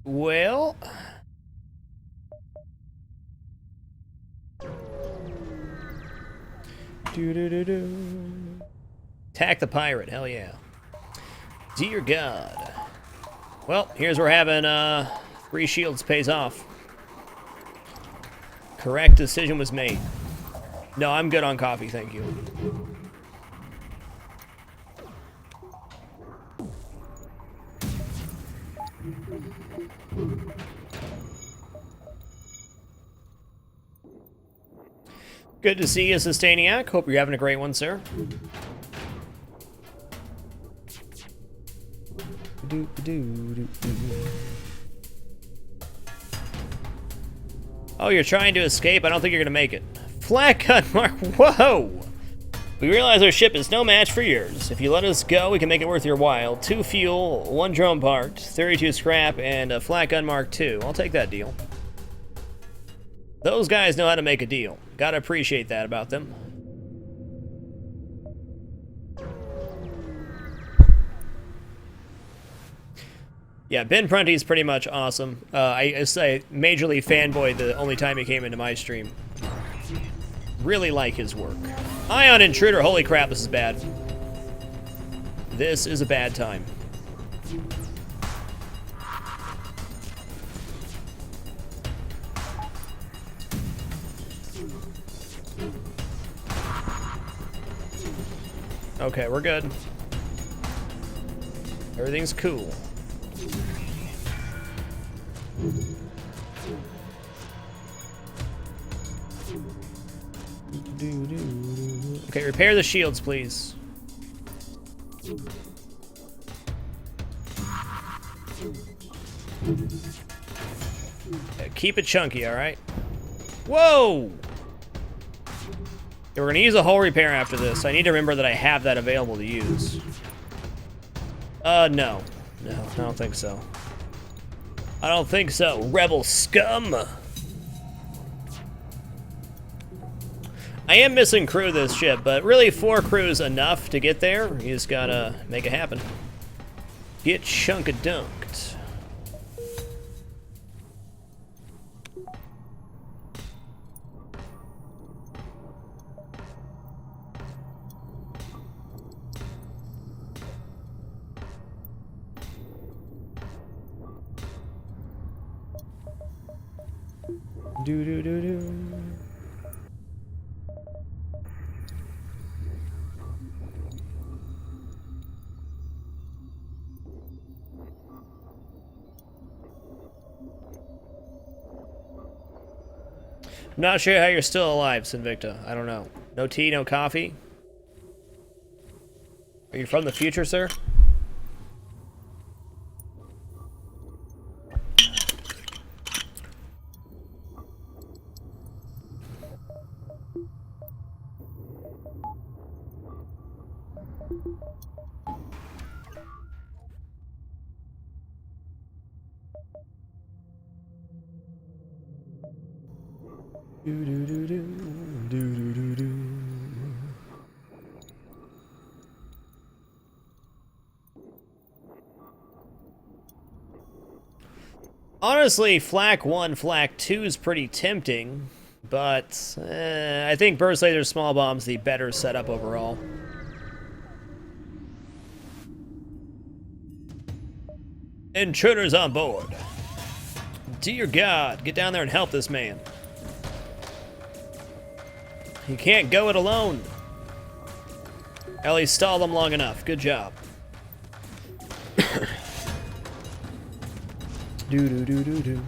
Well... Attack the pirate, hell yeah. Dear God. Well, here's where having 3 shields pays off. Correct decision was made. No, I'm good on coffee, thank you. Good to see you, Sustainiac. Hope you're having a great one, sir. Oh, you're trying to escape? I don't think you're gonna make it. Flak gun mark. Whoa! We realize our ship is no match for yours. If you let us go, we can make it worth your while. 2 fuel, 1 drone part, 32 scrap, and a Flak gun mark 2. I'll take that deal. Those guys know how to make a deal. Gotta appreciate that about them. Yeah, Ben Prunty's pretty much awesome. I say majorly fanboy the only time he came into my stream. Really like his work. Ion Intruder, holy crap, this is bad. This is a bad time. Okay, we're good. Everything's cool. Okay, repair the shields, please. Okay, keep it chunky, alright? Whoa! Okay, we're gonna use a hull repair after this. I need to remember that I have that available to use. No. No, I don't think so. I don't think so, rebel scum! I am missing crew this ship, but really 4 crews enough to get there. You just gotta make it happen. Get chunk-a-dunked. Do do do do. I'm not sure how you're still alive, Sinvicta. I don't know. No tea, no coffee? Are you from the future, sir? Do do do do do do do do. Honestly, Flak 1, Flak 2 is pretty tempting, but I think Burst Laser Small Bomb's the better setup overall. Intruders on board. Dear God, get down there and help this man. You can't go it alone. At least stall them long enough. Good job. Do do do do do.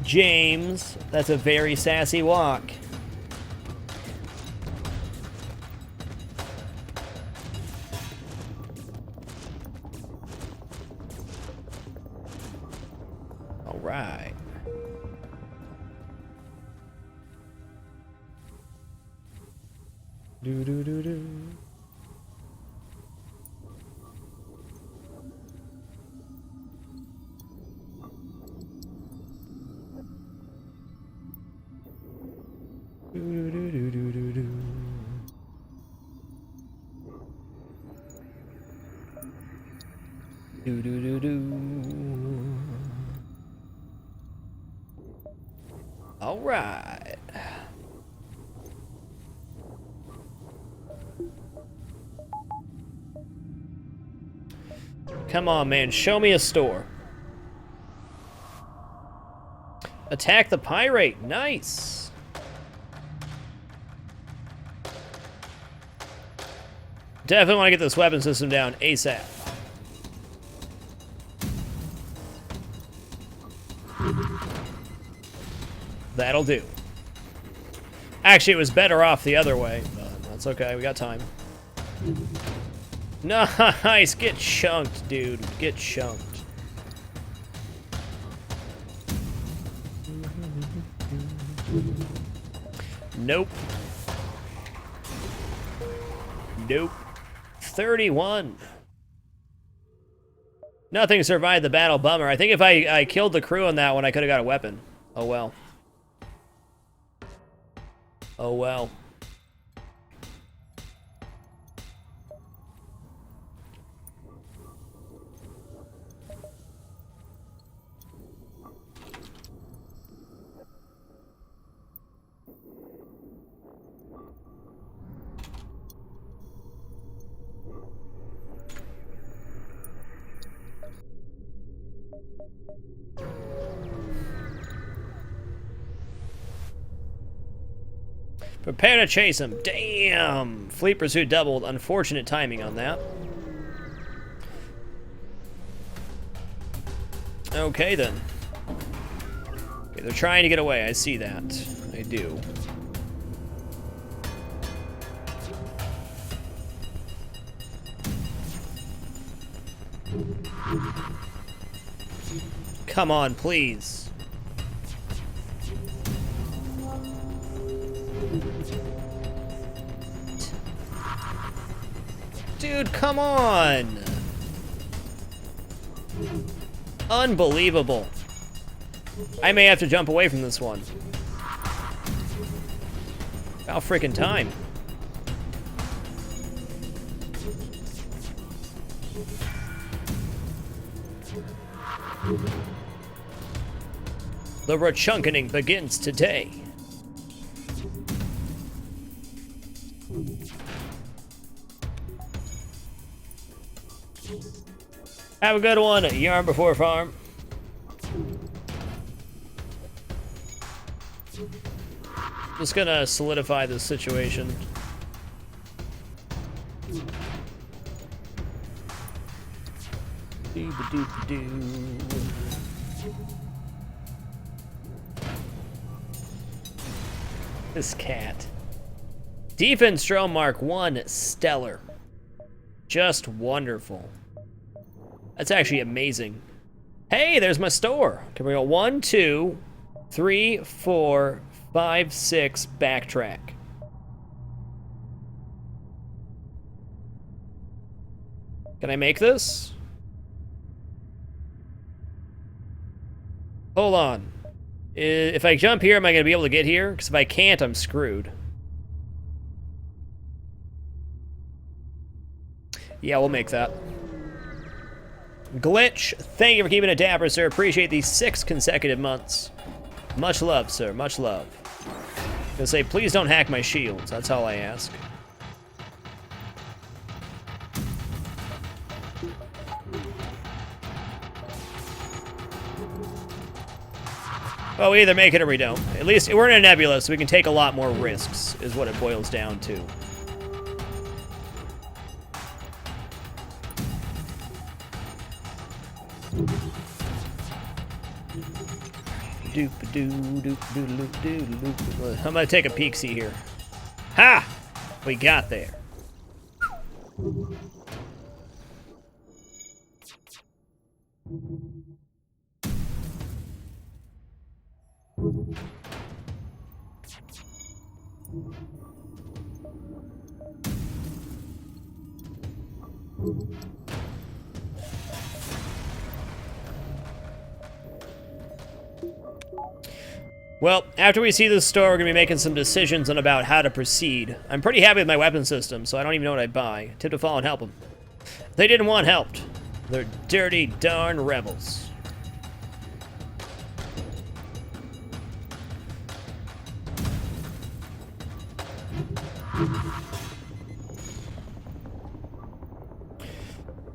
James, that's a very sassy walk. All right. Do do do do. Do do do do do do. Do do do do. All right. Come on, man. Show me a store. Attack the pirate. Nice. Definitely want to get this weapon system down ASAP. That'll do. Actually, it was better off the other way, but that's okay. We got time. Nice. Get chunked, dude. Get chunked. Nope. Nope. 31. Nothing survived the battle. Bummer. I think if I killed the crew on that one, I could have got a weapon. Oh well. Oh well. Prepare to chase him. Damn! Fleet pursuit doubled. Unfortunate timing on that. Okay, then. Okay, they're trying to get away. I see that. I do. Come on, please. Dude, come on! Unbelievable. I may have to jump away from this one. About freaking time. The rechunkening begins today. Have a good one, Yarn Before Farm. just gonna solidify this situation. This cat. Defense drone Mark 1, stellar. Just wonderful. That's actually amazing. Hey, there's my store. Can we go 1, 2, 3, 4, 5, 6, backtrack. Can I make this? Hold on. If I jump here, am I going to be able to get here? Because if I can't, I'm screwed. Yeah, we'll make that. Glitch, thank you for keeping it dapper, sir. Appreciate these 6 consecutive months. Much love, sir. Much love. I'm gonna say, please don't hack my shields. That's all I ask. Well, we either make it or we don't. At least we're in a nebula, so we can take a lot more risks, is what it boils down to. I'm gonna take a peek-see here. Ha! We got there. Well, after we see this store, we're going to be making some decisions on about how to proceed. I'm pretty happy with my weapon system, so I don't even know what I buy. Tip to follow and help them. They didn't want helped. They're dirty, darn rebels.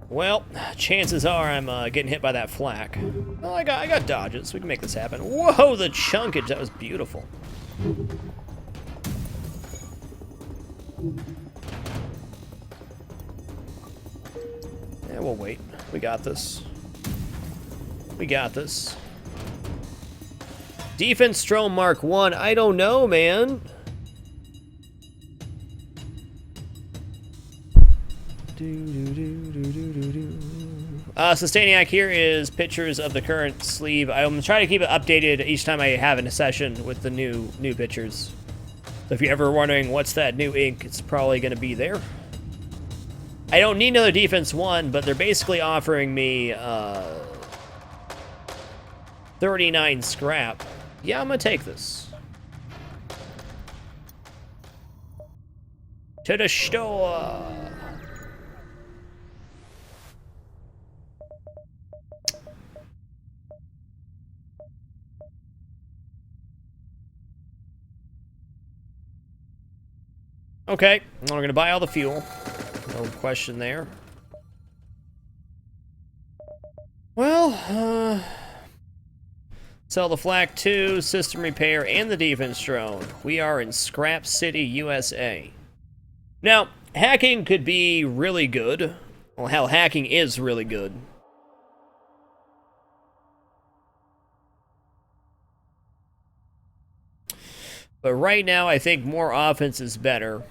Well, chances are I'm getting hit by that flak. Well, I got dodges. We can make this happen. Whoa, the chunkage. That was beautiful. Yeah, we'll wait. We got this. We got this. Defense drone Mark 1. I don't know, man. Sustainiac, here is pictures of the current sleeve. I'm trying to keep it updated each time I have a session with the new pictures. So if you're ever wondering what's that new ink, it's probably going to be there. I don't need another defense 1, but they're basically offering me 39 scrap. Yeah, I'm going to take this. To the store. Okay, well, we're gonna buy all the fuel. No question there. Well, sell the Flak 2, system repair, and the defense drone. We are in Scrap City, USA. Now, hacking could be really good. Well, hell, hacking is really good. But right now, I think more offense is better.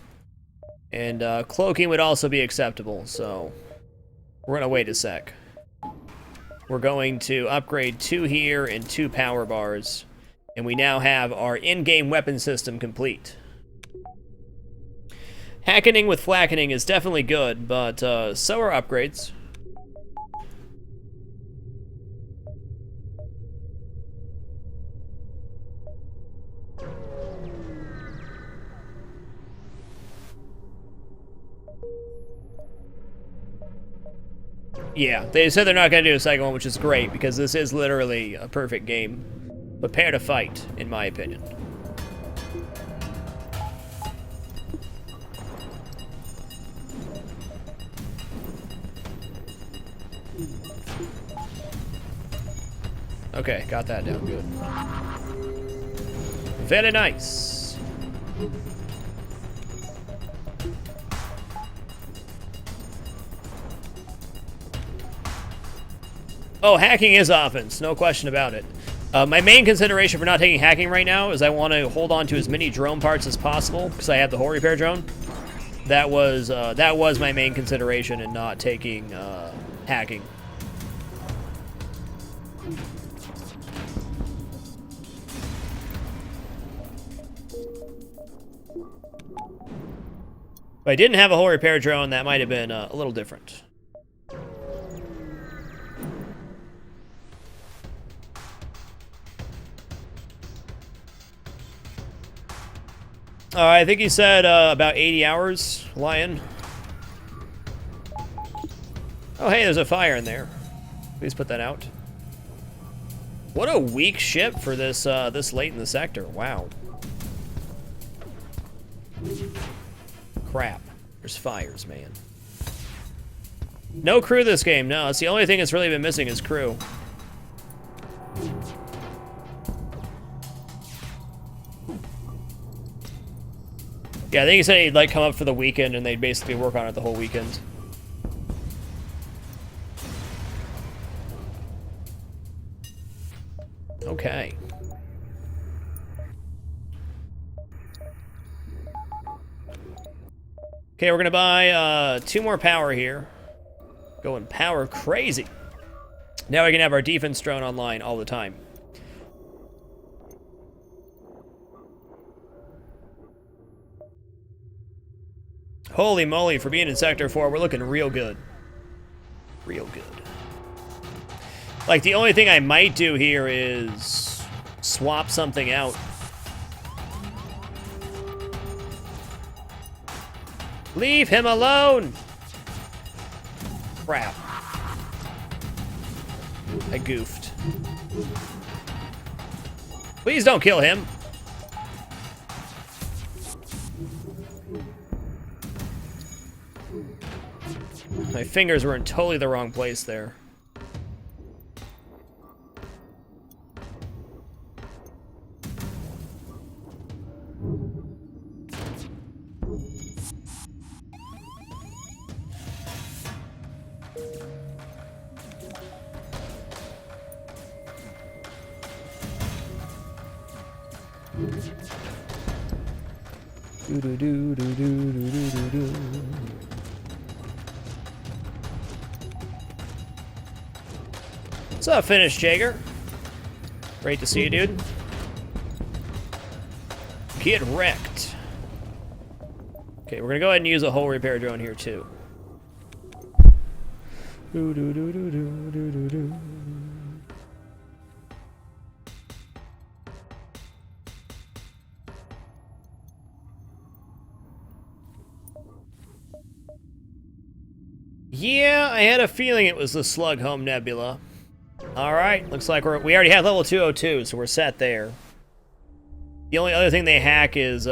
And cloaking would also be acceptable, so we're gonna wait a sec. We're going to upgrade 2 here and 2 power bars, and we now have our in-game weapon system complete. Hackening with flackening is definitely good, but so are upgrades. Yeah, they said they're not going to do a second one, which is great, because this is literally a perfect game. Prepare to fight, in my opinion. Okay, got that down good. Very nice. Oh, hacking is offense, no question about it. My main consideration for not taking hacking right now is I want to hold on to as many drone parts as possible because I have the hull repair drone. That was my main consideration in not taking hacking. If I didn't have a hull repair drone, that might have been a little different. I think he said about 80 hours, Lion. Oh, hey, there's a fire in there. Please put that out. What a weak ship for this this late in the sector. Wow. Crap. There's fires, man. No crew this game. No, it's the only thing that's really been missing is crew. Yeah, I think he said he'd like come up for the weekend and they'd basically work on it the whole weekend. Okay. Okay, we're gonna buy 2 more power here. Going power crazy. Now we can have our defense drone online all the time. Holy moly, for being in Sector 4, we're looking real good. Real good. Like, the only thing I might do here is swap something out. Leave him alone! Crap. I goofed. Please don't kill him. My fingers were in totally the wrong place there. What's up, Finish Jaeger? Great to see you, dude. Get wrecked. Okay, we're gonna go ahead and use a hull repair drone here too. Yeah, I had a feeling it was the Slug Home Nebula. Alright, looks like we already have level 202, so we're set there. The only other thing they hack is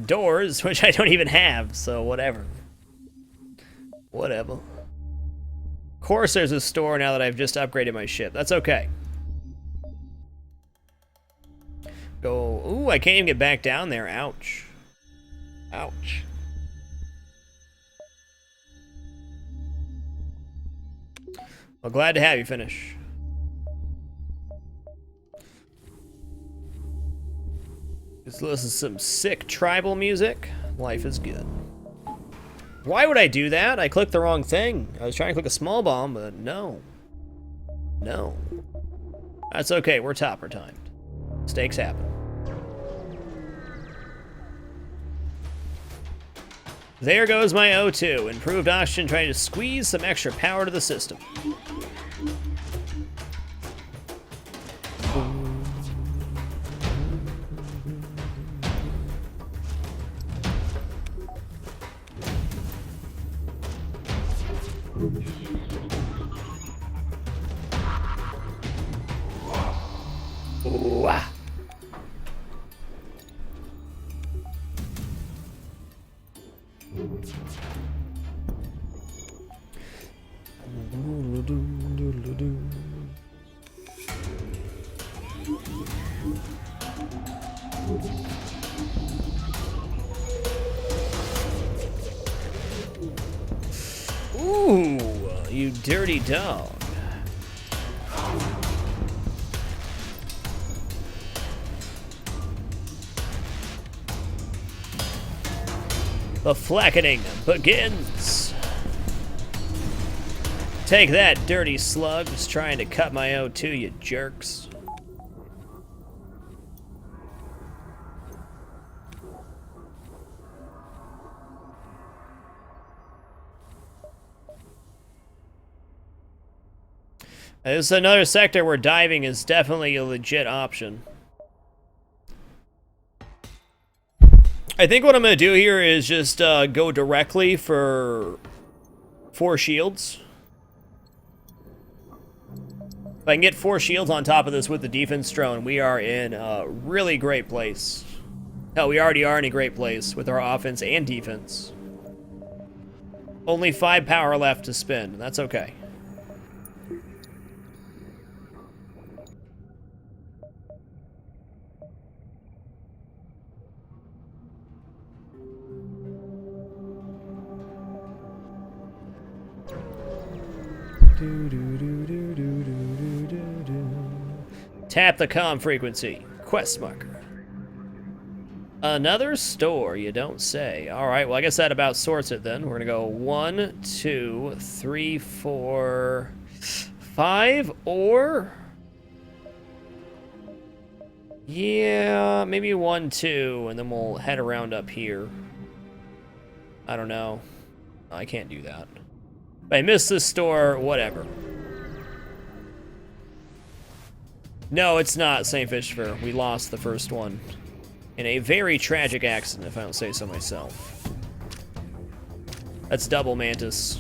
doors, which I don't even have, so whatever. Whatever. Of course there's a store now that I've just upgraded my ship. That's okay. Go. Ooh, I can't even get back down there. Ouch. Ouch. Well, glad to have you finish. Just listen to some sick tribal music. Life is good. Why would I do that? I clicked the wrong thing. I was trying to click a small bomb, but no. No. That's okay, we're topper timed. Mistakes happen. There goes my O2. Improved oxygen trying to squeeze some extra power to the system. Ooh, ah. Ooh, you dirty dog. The flackening begins. Take that, dirty slug. Just trying to cut my O2, you jerks. This is another sector where diving is definitely a legit option. I think what I'm going to do here is just go directly for 4 shields. If I can get 4 shields on top of this with the defense drone, we are in a really great place. Hell, we already are in a great place with our offense and defense. Only 5 power left to spend. That's okay. Tap the comm frequency. Quest marker. Another store, you don't say. Alright, well I guess that about sorts it then. We're gonna go 1, 2, 3, 4, 5, or... yeah, maybe 1, 2, and then we'll head around up here. I don't know. I can't do that. If I missed this store, whatever. No, it's not St. Christopher. We lost the first one. In a very tragic accident, if I don't say so myself. That's double Mantis.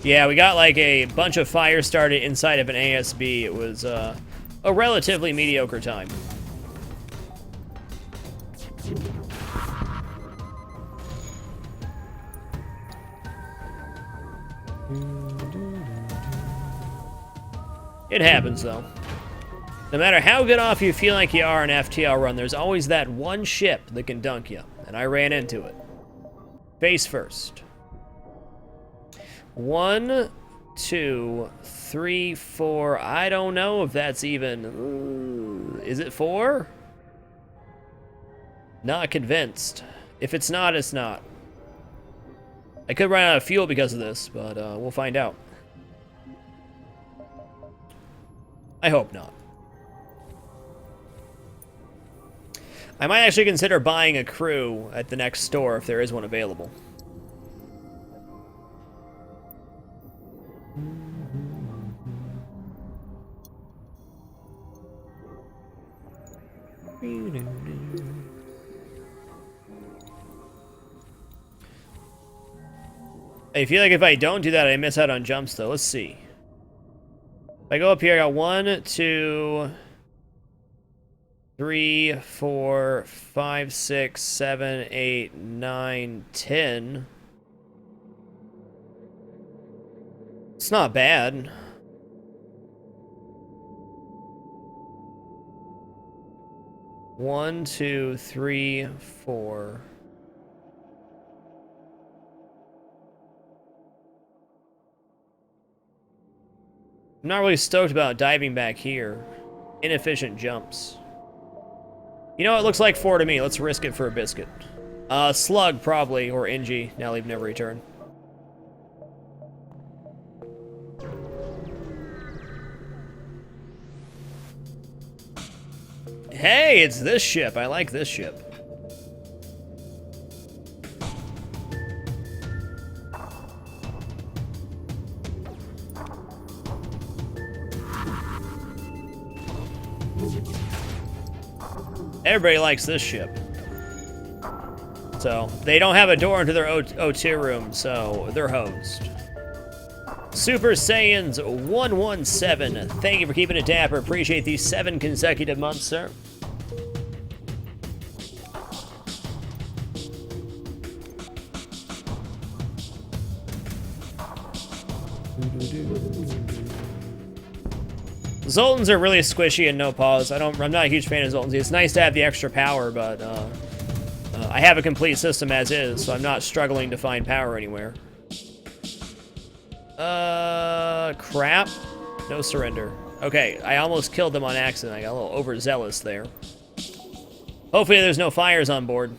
Yeah, we got like a bunch of fire started inside of an ASB. It was a relatively mediocre time. It happens, though. No matter how good off you feel like you are in FTL run, there's always that one ship that can dunk you, and I ran into it. Face first. 1, 2, 3, 4. I don't know if that's even... is it 4? Not convinced. If it's not, it's not. I could run out of fuel because of this, but we'll find out. I hope not. I might actually consider buying a crew at the next store if there is one available. I feel like if I don't do that, I miss out on jumps, though. Let's see. If I go up here, I got 1, 2, 3, 4, 5, 6, 7, 8, 9, 10. It's not bad. One, 2, 3, 4. I'm not really stoked about diving back here. Inefficient jumps. You know, it looks like 4 to me. Let's risk it for a biscuit. Slug, probably, or NG. Now leave, never return. Hey, it's this ship. I like this ship. Everybody likes this ship. So, they don't have a door into their O2 room, so they're hosed. Super Saiyans 117, thank you for keeping it dapper. Appreciate these 7 consecutive months, sir. Zoltans are really squishy and no pause. I'm not a huge fan of Zoltans. It's nice to have the extra power, but I have a complete system as is, so I'm not struggling to find power anywhere. Crap. No surrender. Okay, I almost killed them on accident. I got a little overzealous there. Hopefully there's no fires on board.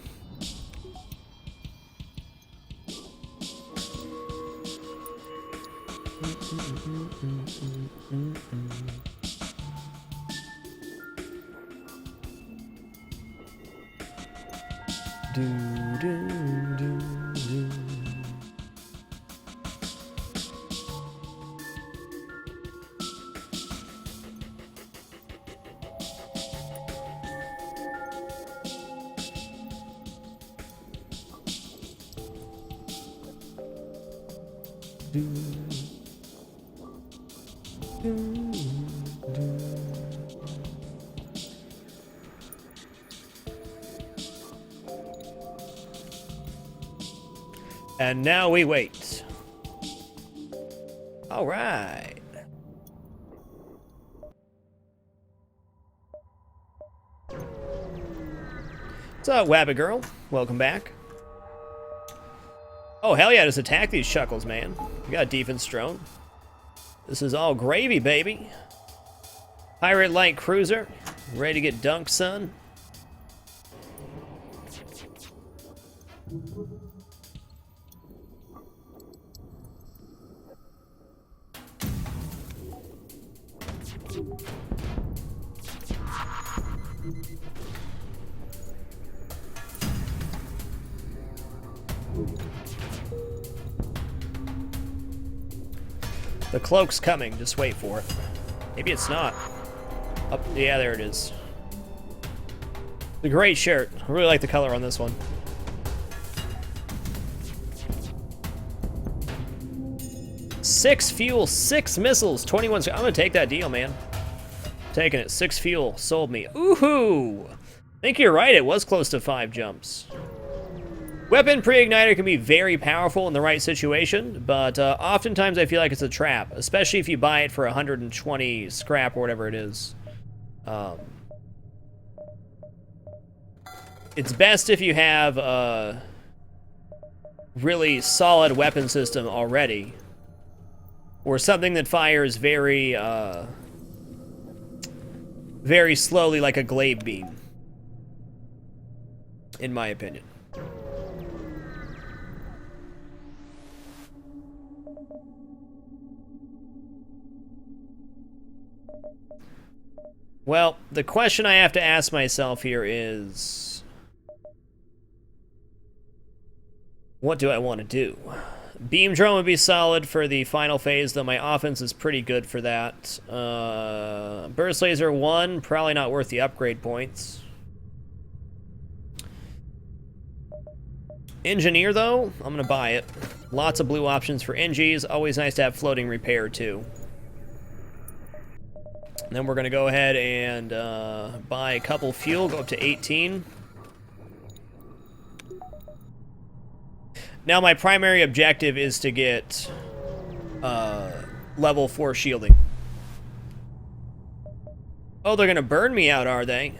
And now we wait. All right. What's up, Wabbit Girl? Welcome back. Oh, hell yeah, just attack these shuckles, man. We got a defense drone. This is all gravy, baby. Pirate light cruiser. Ready to get dunked, son? The cloak's coming, just wait for it. Maybe it's not. Oh, yeah, there it is. It's a great shirt. I really like the color on this one. Six fuel, 6 missiles, 21. I'm gonna take that deal, man. Taking it. 6 fuel, sold me. Ooh-hoo! I think you're right, it was close to 5 jumps. Weapon pre-igniter can be very powerful in the right situation, but oftentimes I feel like it's a trap, especially if you buy it for 120 scrap or whatever it is. It's best if you have a really solid weapon system already, or something that fires very, very slowly like a glaive beam, in my opinion. Well, the question I have to ask myself here is, what do I want to do? Beam drone would be solid for the final phase, though my offense is pretty good for that. Burst laser 1, probably not worth the upgrade points. Engineer, though, I'm going to buy it. Lots of blue options for NGs. Always nice to have floating repair, too. And then we're going to go ahead and buy a couple fuel, go up to 18. Now my primary objective is to get level 4 shielding. Oh, they're going to burn me out, are they?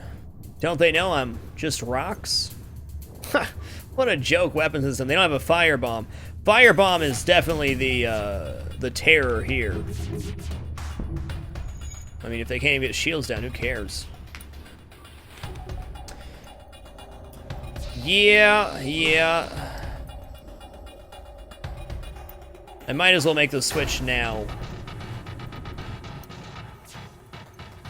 Don't they know I'm just rocks? What a joke weapon system. They don't have a firebomb. Firebomb is definitely the terror here. I mean, if they can't even get shields down, who cares? Yeah. I might as well make the switch now.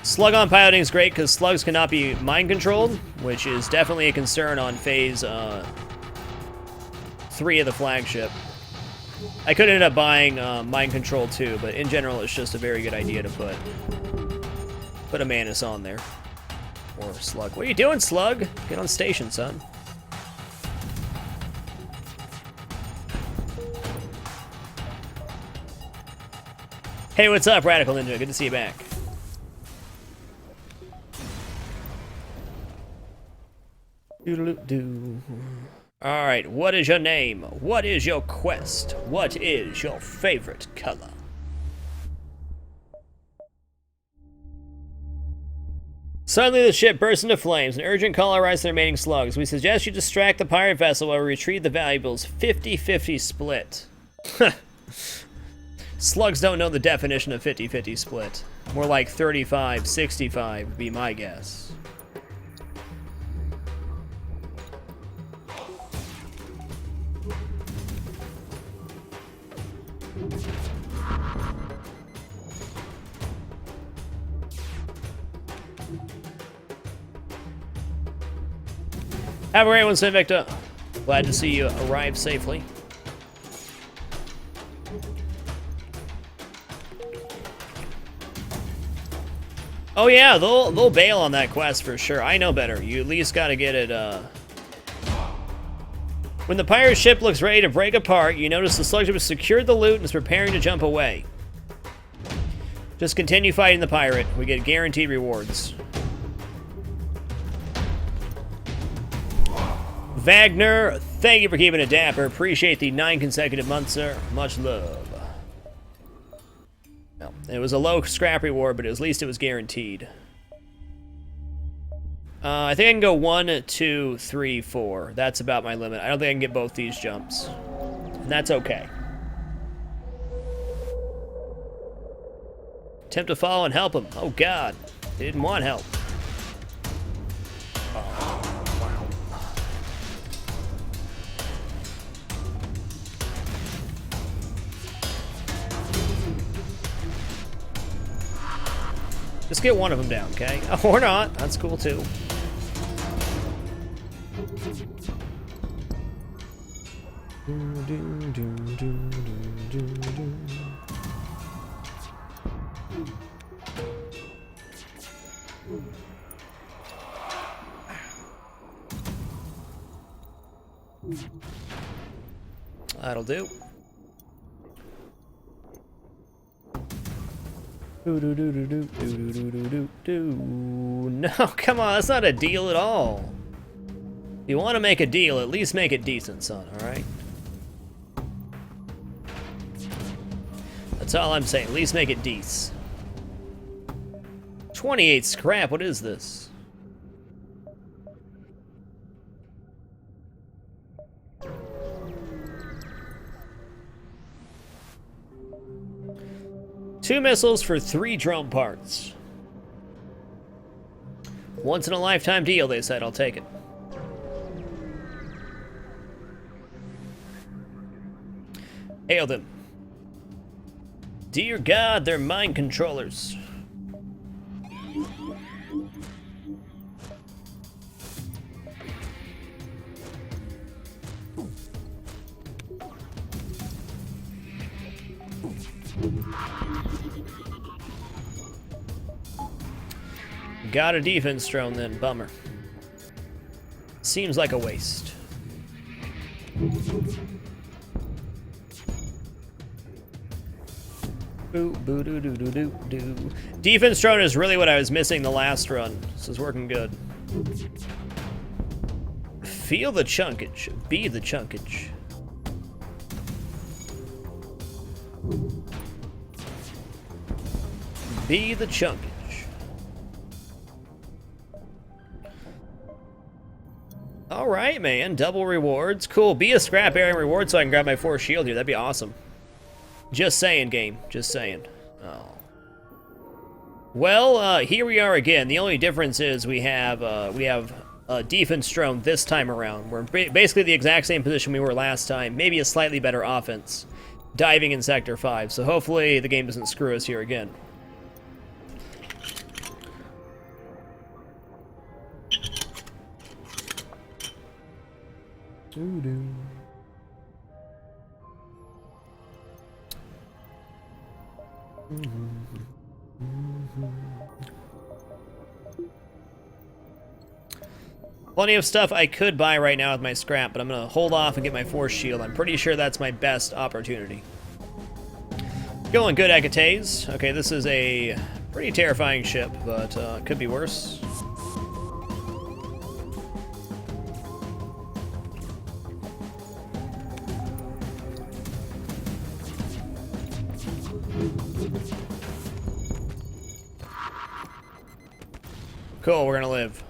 Slug on piloting is great because slugs cannot be mind controlled, which is definitely a concern on phase 3 of the flagship. I could end up buying mind control too, but in general, it's just a very good idea to put a Manus on there. Or Slug. What are you doing, Slug? Get on station, son. Hey, what's up, Radical Ninja? Good to see you back. Doodle-doo. Alright, what is your name? What is your quest? What is your favorite color? Suddenly the ship bursts into flames. An urgent call arrives to the remaining slugs. We suggest you distract the pirate vessel while we retrieve the valuables. 50-50 split. Slugs don't know the definition of 50-50 split. More like 35-65 would be my guess. Have a great one, St. Victor. Glad to see you arrive safely. Oh yeah, they'll bail on that quest for sure. I know better. You at least gotta get it, When the pirate ship looks ready to break apart, you notice the slug ship has secured the loot and is preparing to jump away. Just continue fighting the pirate. We get guaranteed rewards. Wagner, thank you for keeping it dapper. Appreciate the 9 consecutive months, sir. Much love. Well, it was a low scrap reward, but at least it was guaranteed. I think I can go 1, 2, 3, 4. That's about my limit. I don't think I can get both these jumps. And that's okay. Attempt to follow and help him. Oh god. They didn't want help. Just get one of them down, okay? Oh, or not. That's cool, too. That'll do. No, come on, that's not a deal at all. If you want to make a deal, at least make it decent, son, alright? That's all I'm saying, at least make it decent. 28 scrap, what is this? Two missiles for 3 drone parts. Once in a lifetime deal, they said. I'll take it. Hail them. Dear God, they're mind controllers. Got a defense drone then, bummer. Seems like a waste. Boo, boo, doo, doo, doo, doo, doo. Defense drone is really what I was missing the last run. This is working good. Feel the chunkage. Be the chunkage. Be the chunkage. Alright, man. Double rewards. Cool. Be a scrap area reward so I can grab my 4 shield here. That'd be awesome. Just saying, game. Just saying. Oh. Well, here we are again. The only difference is we have a defense drone this time around. We're basically the exact same position we were last time. Maybe a slightly better offense. Diving in Sector 5. So hopefully the game doesn't screw us here again. Doo-doo. Plenty of stuff I could buy right now with my scrap, but I'm gonna hold off and get my force shield. I'm pretty sure that's my best opportunity. Going good, Hecates. Okay, this is a pretty terrifying ship, but could be worse. Cool, we're gonna live.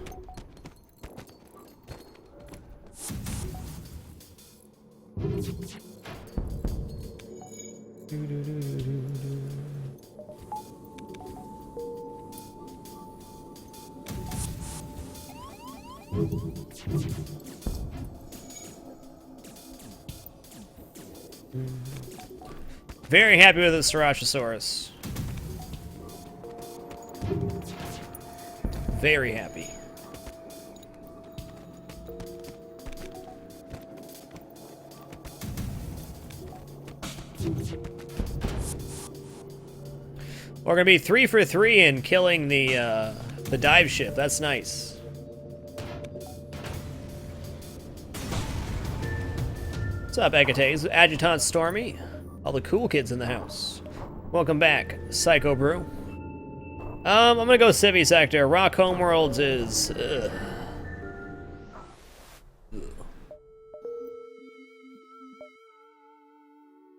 Very happy with the Srirachasaurus. Very happy. We're gonna be 3 for 3 in killing the dive ship. That's nice. What's up, Egates? Adjutant Stormy. All the cool kids in the house. Welcome back, Psycho Brew. I'm gonna go Civvy Sector. Rock Homeworlds is...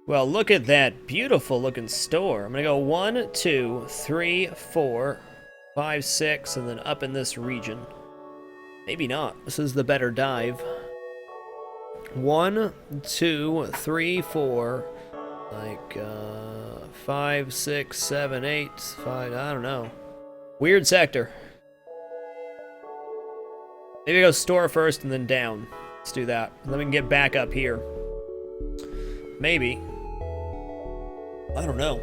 Well, look at that beautiful looking store. I'm gonna go 1, 2, 3, 4, 5, 6, and then up in this region. Maybe not. This is the better dive. 1, 2, 3, 4, like 5, 6, 7, 8, 5. I don't know. Weird sector. Maybe go store first and then down. Let's do that. Then we can get back up here. Maybe. I don't know.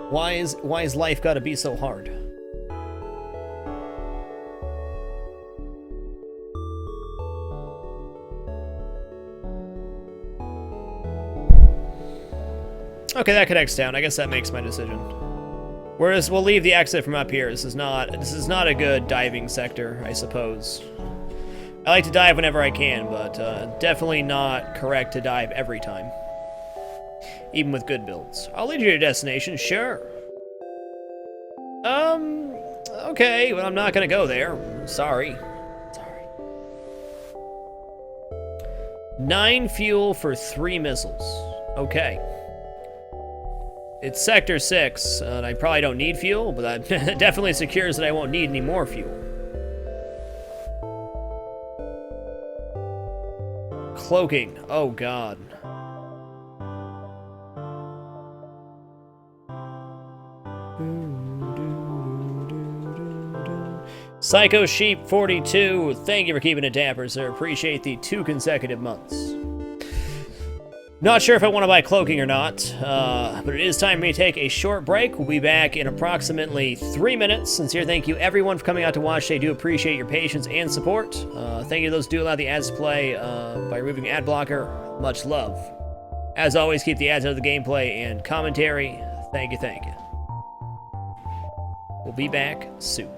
Why is life gotta be so hard? Okay, that connects down. I guess that makes my decision. Whereas we'll leave the exit from up here. This is not a good diving sector, I suppose. I like to dive whenever I can, but definitely not correct to dive every time. Even with good builds. I'll lead you to your destination, sure. Okay, but I'm not gonna go there. Sorry. 9 fuel for 3 missiles. Okay. It's Sector 6, and I probably don't need fuel, but that definitely secures that I won't need any more fuel. Cloaking. Oh, God. Psycho Sheep 42, thank you for keeping it dapper, sir. Appreciate the 2 consecutive months. Not sure if I want to buy cloaking or not, but it is time for me to take a short break. We'll be back in approximately 3 minutes. Sincere thank you everyone for coming out to watch today. I do appreciate your patience and support. Thank you to those who do allow the ads to play by removing ad blocker. Much love. As always, keep the ads out of the gameplay and commentary. Thank you, thank you. We'll be back soon.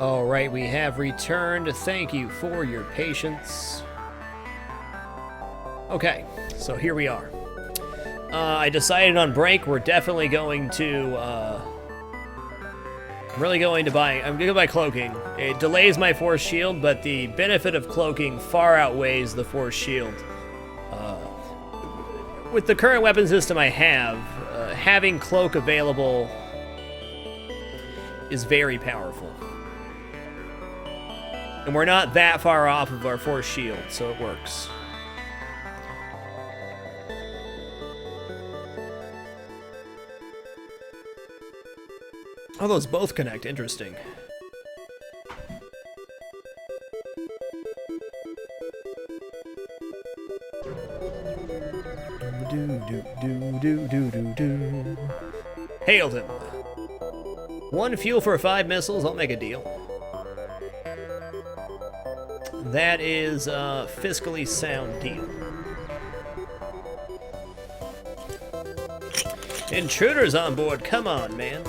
All right, we have returned. Thank you for your patience. Okay, so here we are. I decided on break. We're definitely going to. I'm really going to buy. I'm going to buy cloaking. It delays my force shield, but the benefit of cloaking far outweighs the force shield. With the current weapon system I have, having cloak available is very powerful. And we're not that far off of our force shield, so it works. Oh, those both connect. Interesting. Hailed him. 1 fuel for 5 missiles. I'll make a deal. That is a fiscally sound deal. Intruders on board. Come on, man.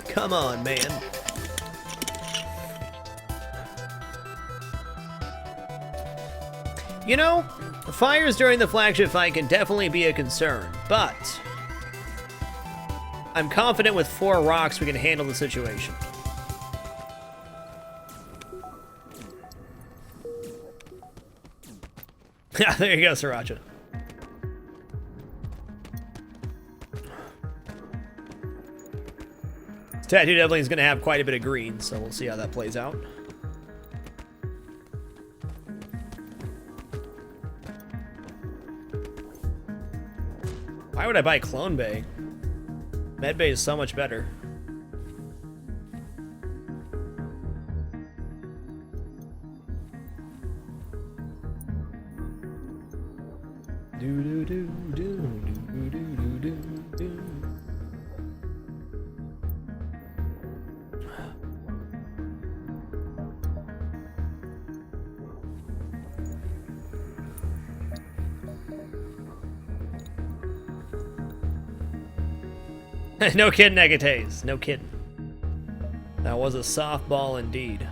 Come on, man. You know, fires during the flagship fight can definitely be a concern, but I'm confident with 4 rocks we can handle the situation. Yeah, there you go, Sriracha. Tattoo definitely is going to have quite a bit of green, so we'll see how that plays out. Why would I buy Clone Bay? Med Bay is so much better. No kidding, Negates. No kidding. That was a softball indeed.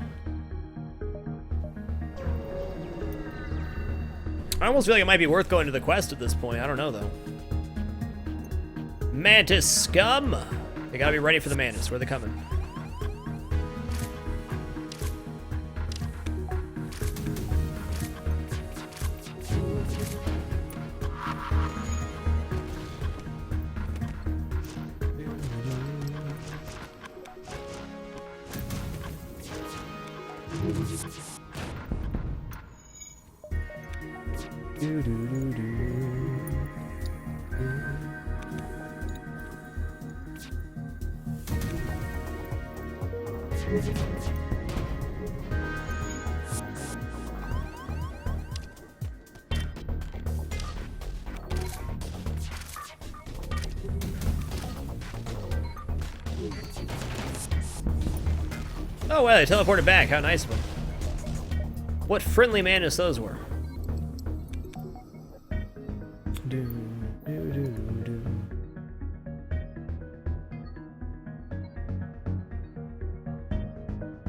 I almost feel like it might be worth going to the quest at this point. I don't know, though. Mantis scum! They gotta be ready for the Mantis. Where are they coming? Oh, well, they teleported back. How nice of them. What friendly Mantis those were.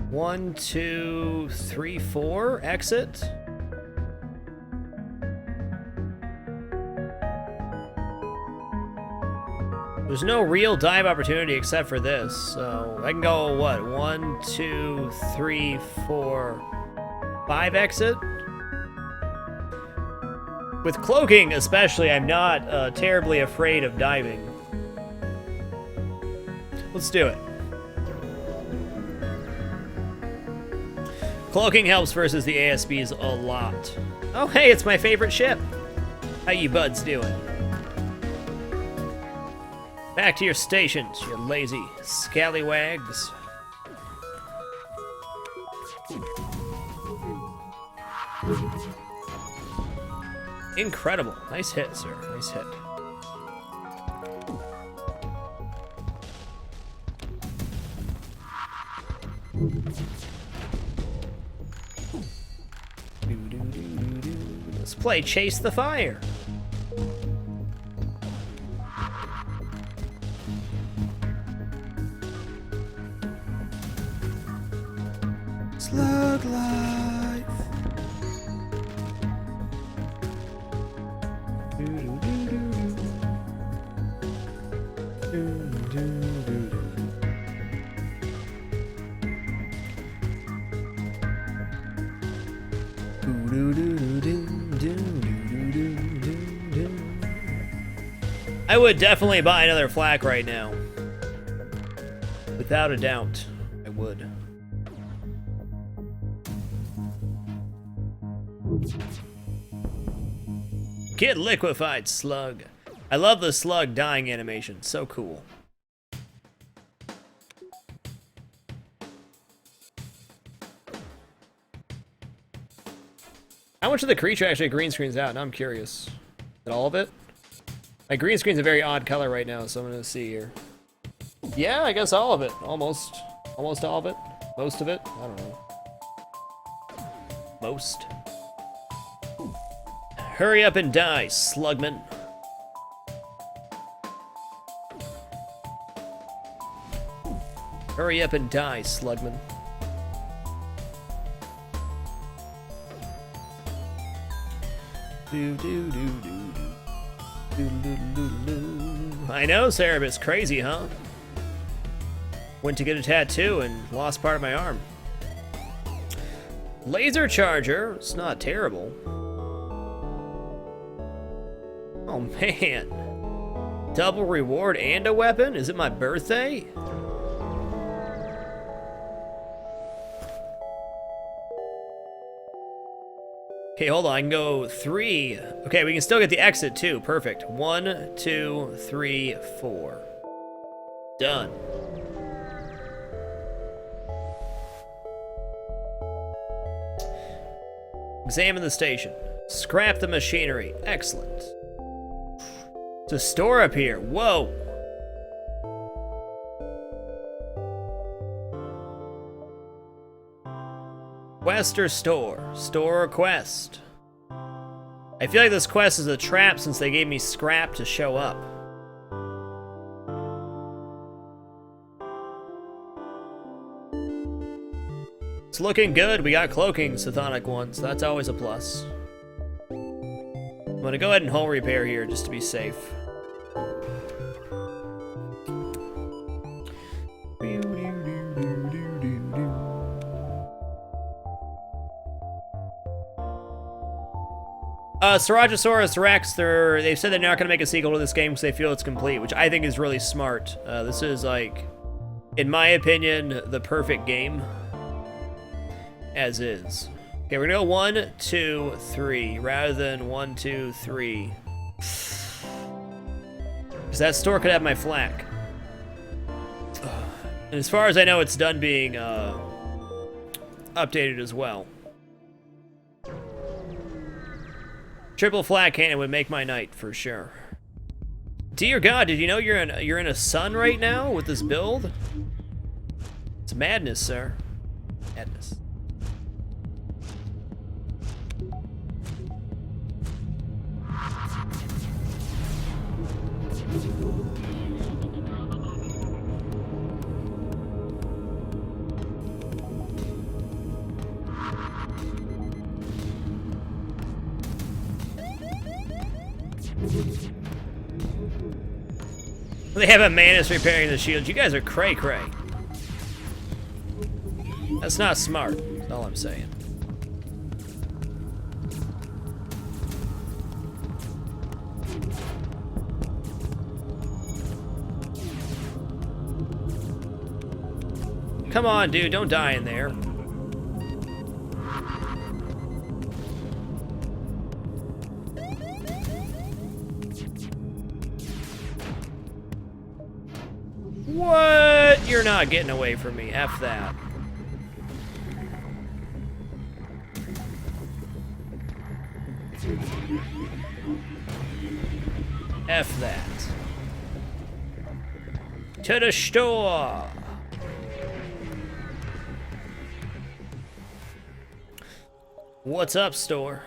One, two, three, four. Exit. There's no real dive opportunity except for this, so I can go, what, 1, 2, 3, 4, 5 exit? With cloaking especially, I'm not terribly afraid of diving. Let's do it. Cloaking helps versus the ASBs a lot. Oh, hey, it's my favorite ship. How you buds doing? Back to your stations, you lazy scallywags. Incredible. Nice hit, sir. Nice hit. Let's play Chase the Fire. Slug life. I would definitely buy another flak right now. Without a doubt, I would. Get liquefied, slug. I love the slug dying animation. So cool. How much of the creature actually green screens out? Now I'm curious. Is it all of it? My green screen's a very odd color right now, so I'm gonna see here. Yeah, I guess all of it. Almost all of it. Most of it. I don't know. Most. Hurry up and die, slugman. Hurry up and die, slugman. I know, Cerebus. Crazy, huh? Went to get a tattoo and lost part of my arm. Laser charger. It's not terrible. Oh, man. Double reward and a weapon? Is it my birthday? Okay, hold on. I can go 3. Okay, we can still get the exit too. Perfect. 1, 2, 3, 4. Done. Examine the station. Scrap the machinery. Excellent. It's a store up here. Whoa. Quest or store? Store or quest? I feel like this quest is a trap since they gave me scrap to show up. It's looking good. We got cloaking Sithonic ones. That's always a plus. I'm gonna go ahead and hull repair here just to be safe. Sarajosaurus Rex, they've said they're not going to make a sequel to this game because they feel it's complete, which I think is really smart. This is, like, in my opinion, the perfect game. As is. Okay, we're going to go 1, 2, 3, rather than 1, 2, 3. Because that store could have my flak. And as far as I know, it's done being updated as well. Triple flak cannon would make my night for sure. Dear God, did you know you're in a sun right now with this build? It's madness, sir. Madness. They have a Manus repairing the shield. You guys are cray-cray. That's not smart, that's all I'm saying. Come on, dude, don't die in there. What? You're not getting away from me. F that. F that. To the store. What's up, store?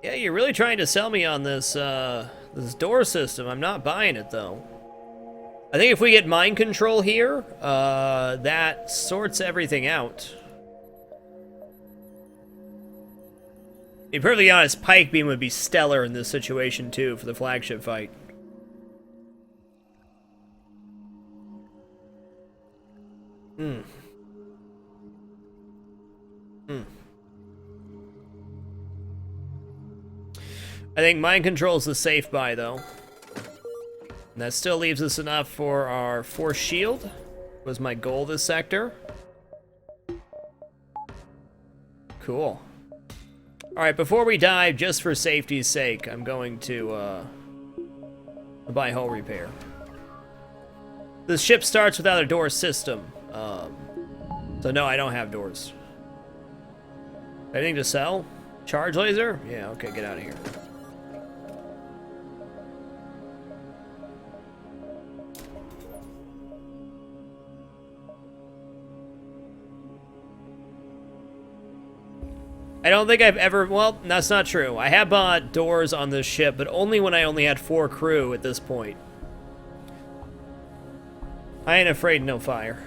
Yeah, you're really trying to sell me on this this door system. I'm not buying it though. I think if we get mind control here, that sorts everything out. be perfectly honest, Pike Beam would be stellar in this situation, too, for the flagship fight. I think mind control is the safe buy, though. And that still leaves us enough for our force shield. Was my goal this sector. Cool. Alright, before we dive, just for safety's sake, I'm going to buy hull repair. This ship starts without a door system. So no, I don't have doors. Anything to sell? Charge laser? Yeah, okay, get out of here. I don't think I've ever, well, that's not true. I have bought doors on this ship, but only when I only had 4 crew at this point. I ain't afraid no fire.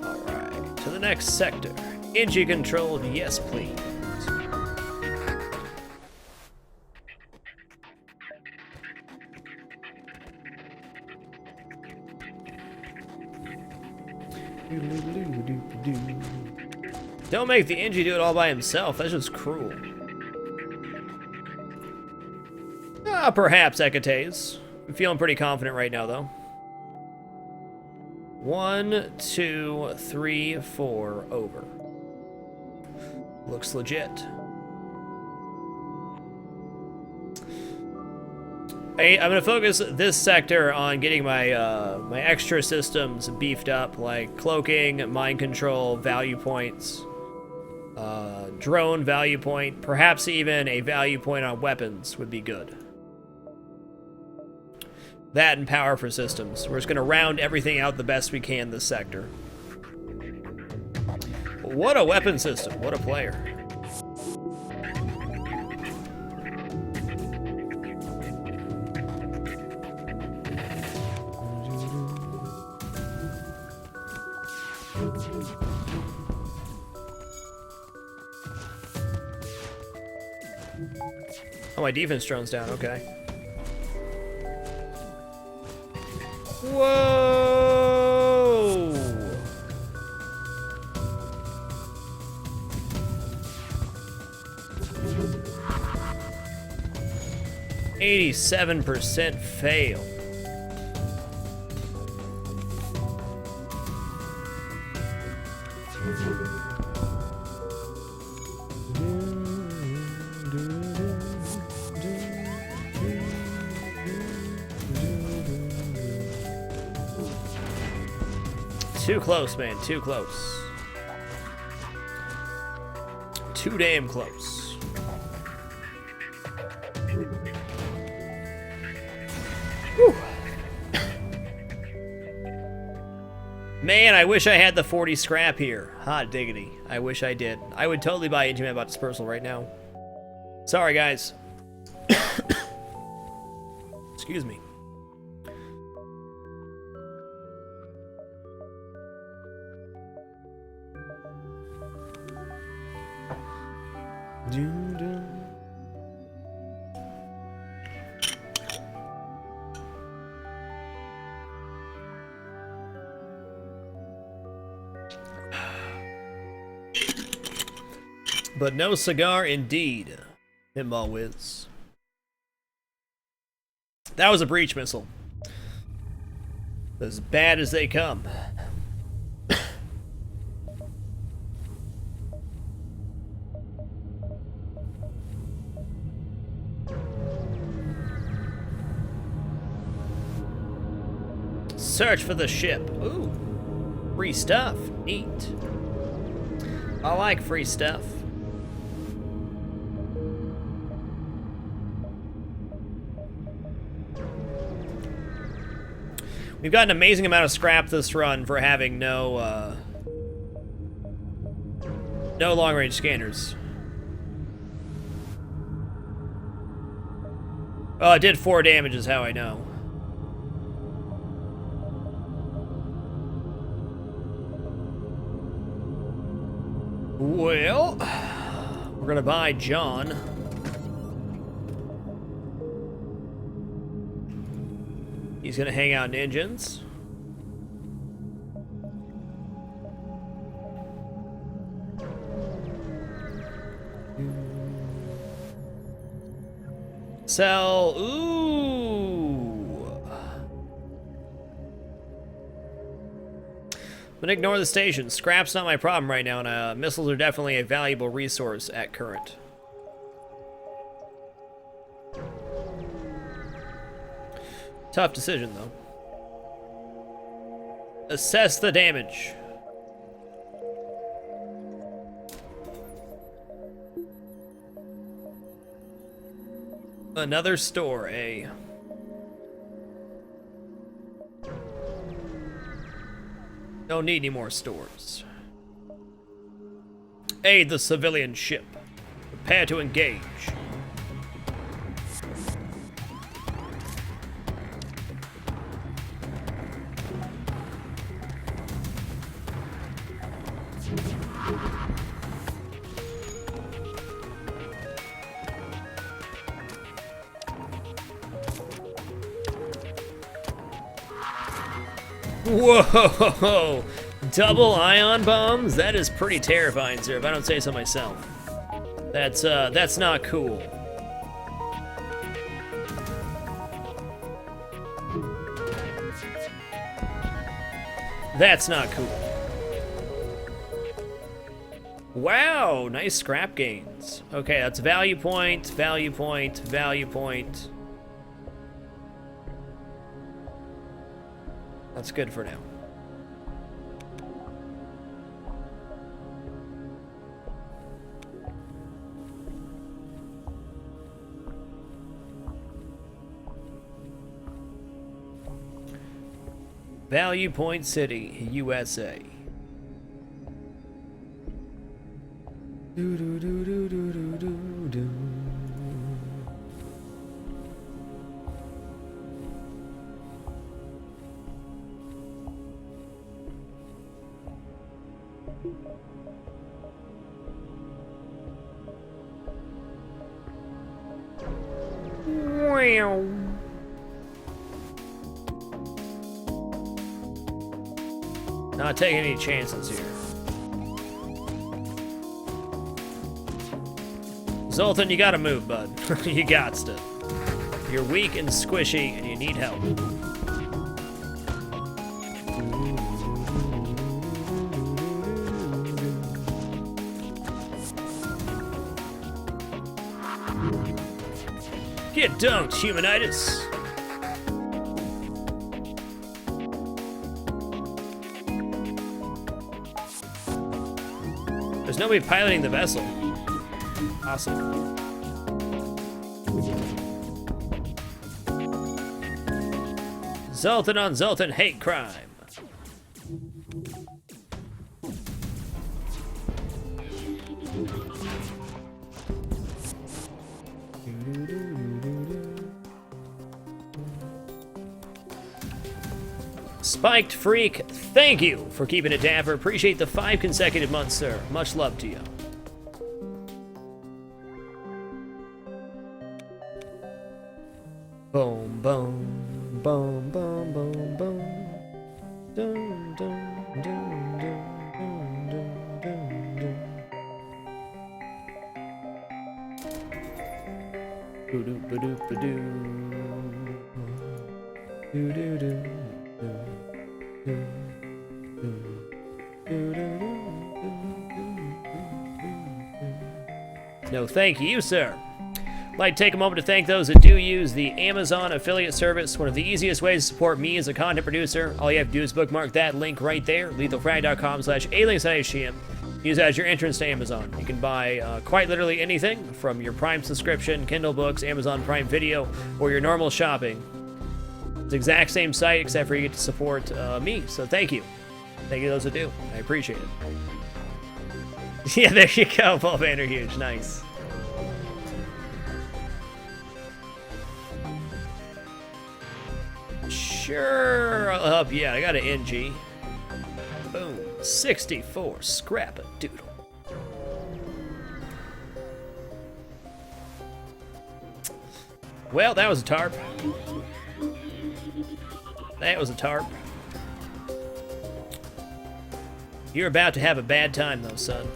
Alright, to the next sector. Engine controlled, yes please. Don't make the Engie do it all by himself, that's just cruel. Perhaps, Ecates. I'm feeling pretty confident right now, though. 1, 2, 3, 4, over. Looks legit. I'm gonna focus this sector on getting my my extra systems beefed up, like cloaking, mind control, value points, drone value point, perhaps even a value point on weapons would be good. That and power for systems. We're just gonna round everything out the best we can this sector. What a weapon system, what a player. Oh, my defense drone's down, okay. Whoa! 87% fail. Too close, man. Too close. Too damn close. Whew. Man, I wish I had the 40 scrap here. Hot diggity. I wish I did. I would totally buy Engine about Dispersal right now. Sorry, guys. Excuse me. But no cigar indeed, Pinball Whiz. That was a breach missile. As bad as they come. Search for the ship. Ooh. Free stuff. Neat. I like free stuff. We've got an amazing amount of scrap this run for having no long-range scanners. Oh, it did 4 damage is how I know. Well, we're gonna buy John. He's gonna hang out in engines. Sell. Ooh. I'm gonna ignore the station. Scrap's not my problem right now, and missiles are definitely a valuable resource at current. Tough decision, though. Assess the damage. Another store, eh? Don't need any more stores. Aid the civilian ship. Prepare to engage. Whoa! Double ion bombs? That is pretty terrifying, sir, if I don't say so myself. That's not cool. That's not cool. Wow, nice scrap gains. Okay, that's value point, value point, value point. That's good for now. Value Point City, USA. Do do do do do do do do. Wow. Not taking any chances here. Zoltan, you gotta move, bud. You gots to. You're weak and squishy, and you need help. Get dunked, humanitis! There's nobody piloting the vessel. Awesome. Zoltan on Zoltan hate crime. Spiked Freak, thank you for keeping it dapper. Appreciate the 5 consecutive months, sir. Much love to you. Boom, boom, boom, boom, boom, boom. Dun, dun, dun, dun, dun, dun, dun, dun. No, thank you, sir. I'd like to take a moment to thank those that do use the Amazon affiliate service, one of the easiest ways to support me as a content producer. All you have to do is bookmark that link right there, lethalfrag.com/alinks.htm. Use that as your entrance to Amazon. You can buy quite literally anything from your Prime subscription, Kindle books, Amazon Prime Video, or your normal shopping. It's the exact same site, except for you get to support me, so thank you. Thank you to those that do. I appreciate it. Yeah, there you go, Paul Vanderhuge. Nice. Sure, I'll help you out. I got an NG. Boom. 64. Scrap a doodle. Well, that was a tarp. That was a tarp. You're about to have a bad time, though, son.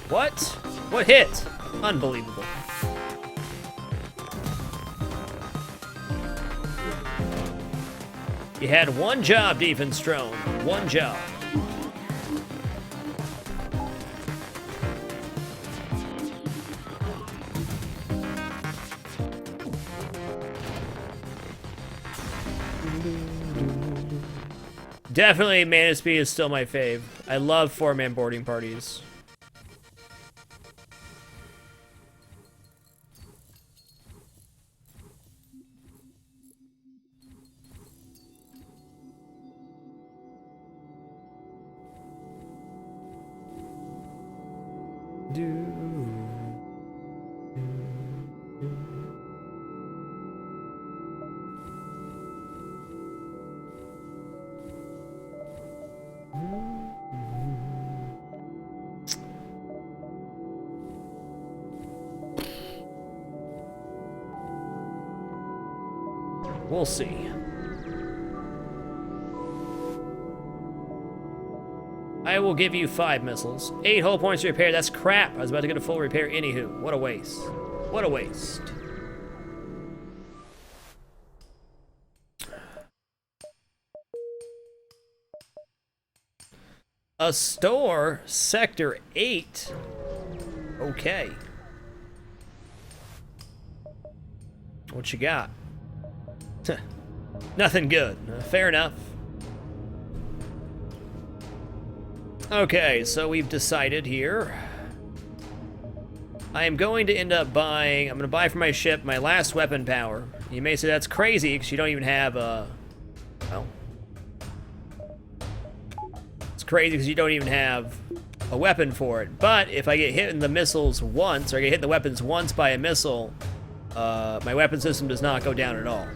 What? What hit? Unbelievable. You had one job, Defense Drone. One job. Definitely Manasby is still my fave. I love 4-man boarding parties. We'll see. I will give you 5 missiles. 8 hull points to repair. That's crap. I was about to get a full repair anywho. What a waste. What a waste. A store, Sector 8. Okay. What you got? Nothing good. Fair enough. Okay, so we've decided here. I am going to end up buying... I'm going to buy for my ship my last weapon power. You may say that's crazy because you don't even have a... Well... It's crazy because you don't even have a weapon for it. But if I get hit in the missiles once, or I get hit in the weapons once by a missile, my weapon system does not go down at all.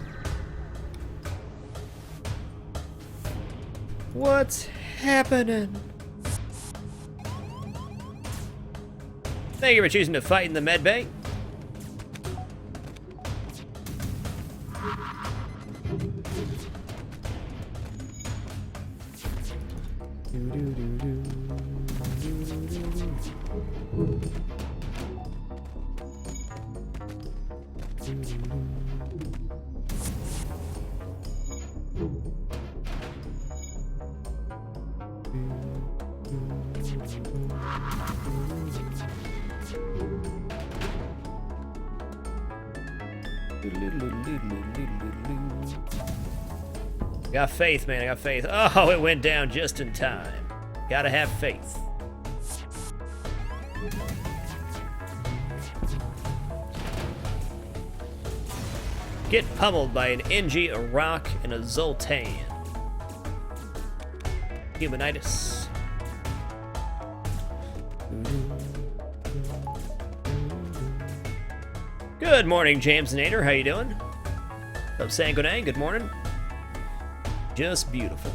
What's happening? Thank you for choosing to fight in the medbay. Got faith, man. I got faith. Oh, it went down just in time. Gotta have faith. Get pummeled by an NG, a rock, and a Zolte. Humanitis. Good morning, James Nader. How you doing? What's up, Sangonang? Good morning. Just beautiful.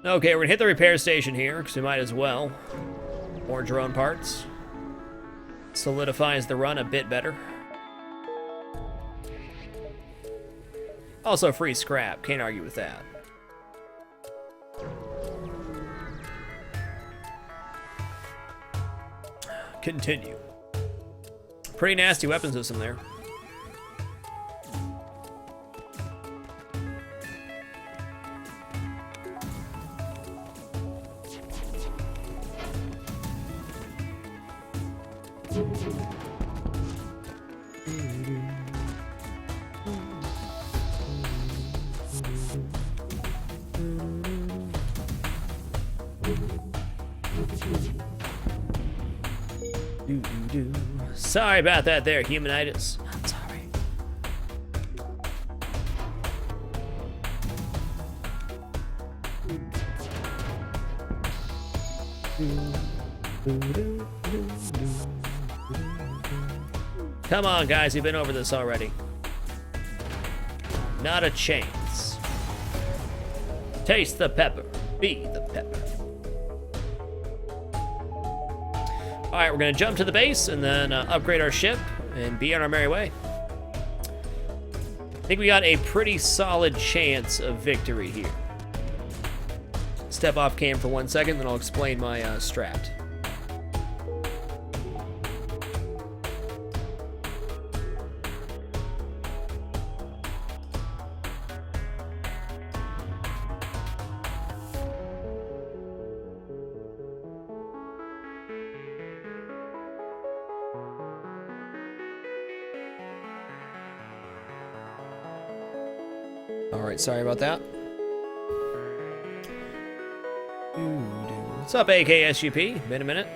Okay, we're gonna hit the repair station here, because we might as well. More drone parts. Solidifies the run a bit better. Also free scrap, can't argue with that. Continue. Pretty nasty weapon system there. Sorry about that there, Humanitis. I'm sorry. Come on, guys, you've been over this already. Not a chance. Taste the pepper. Be the pepper. All right, we're gonna jump to the base and then upgrade our ship and be on our merry way. I think we got a pretty solid chance of victory here. Step off cam for 1 second, then I'll explain my strat. Alright, sorry about that. What's up, AKSUP? Been a minute.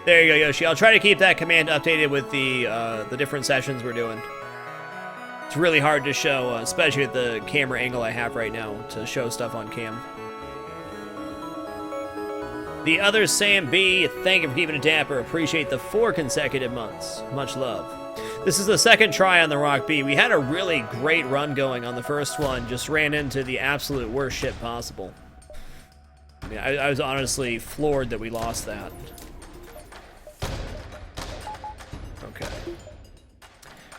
There you go, Yoshi. I'll try to keep that command updated with the different sessions we're doing. It's really hard to show, especially at the camera angle I have right now, to show stuff on cam. The other Sam B, thank you for keeping it dapper. Appreciate the 4 consecutive months. Much love. This is the second try on the Rock B. We had a really great run going on the first one. Just ran into the absolute worst ship possible. I mean, I was honestly floored that we lost that. Okay.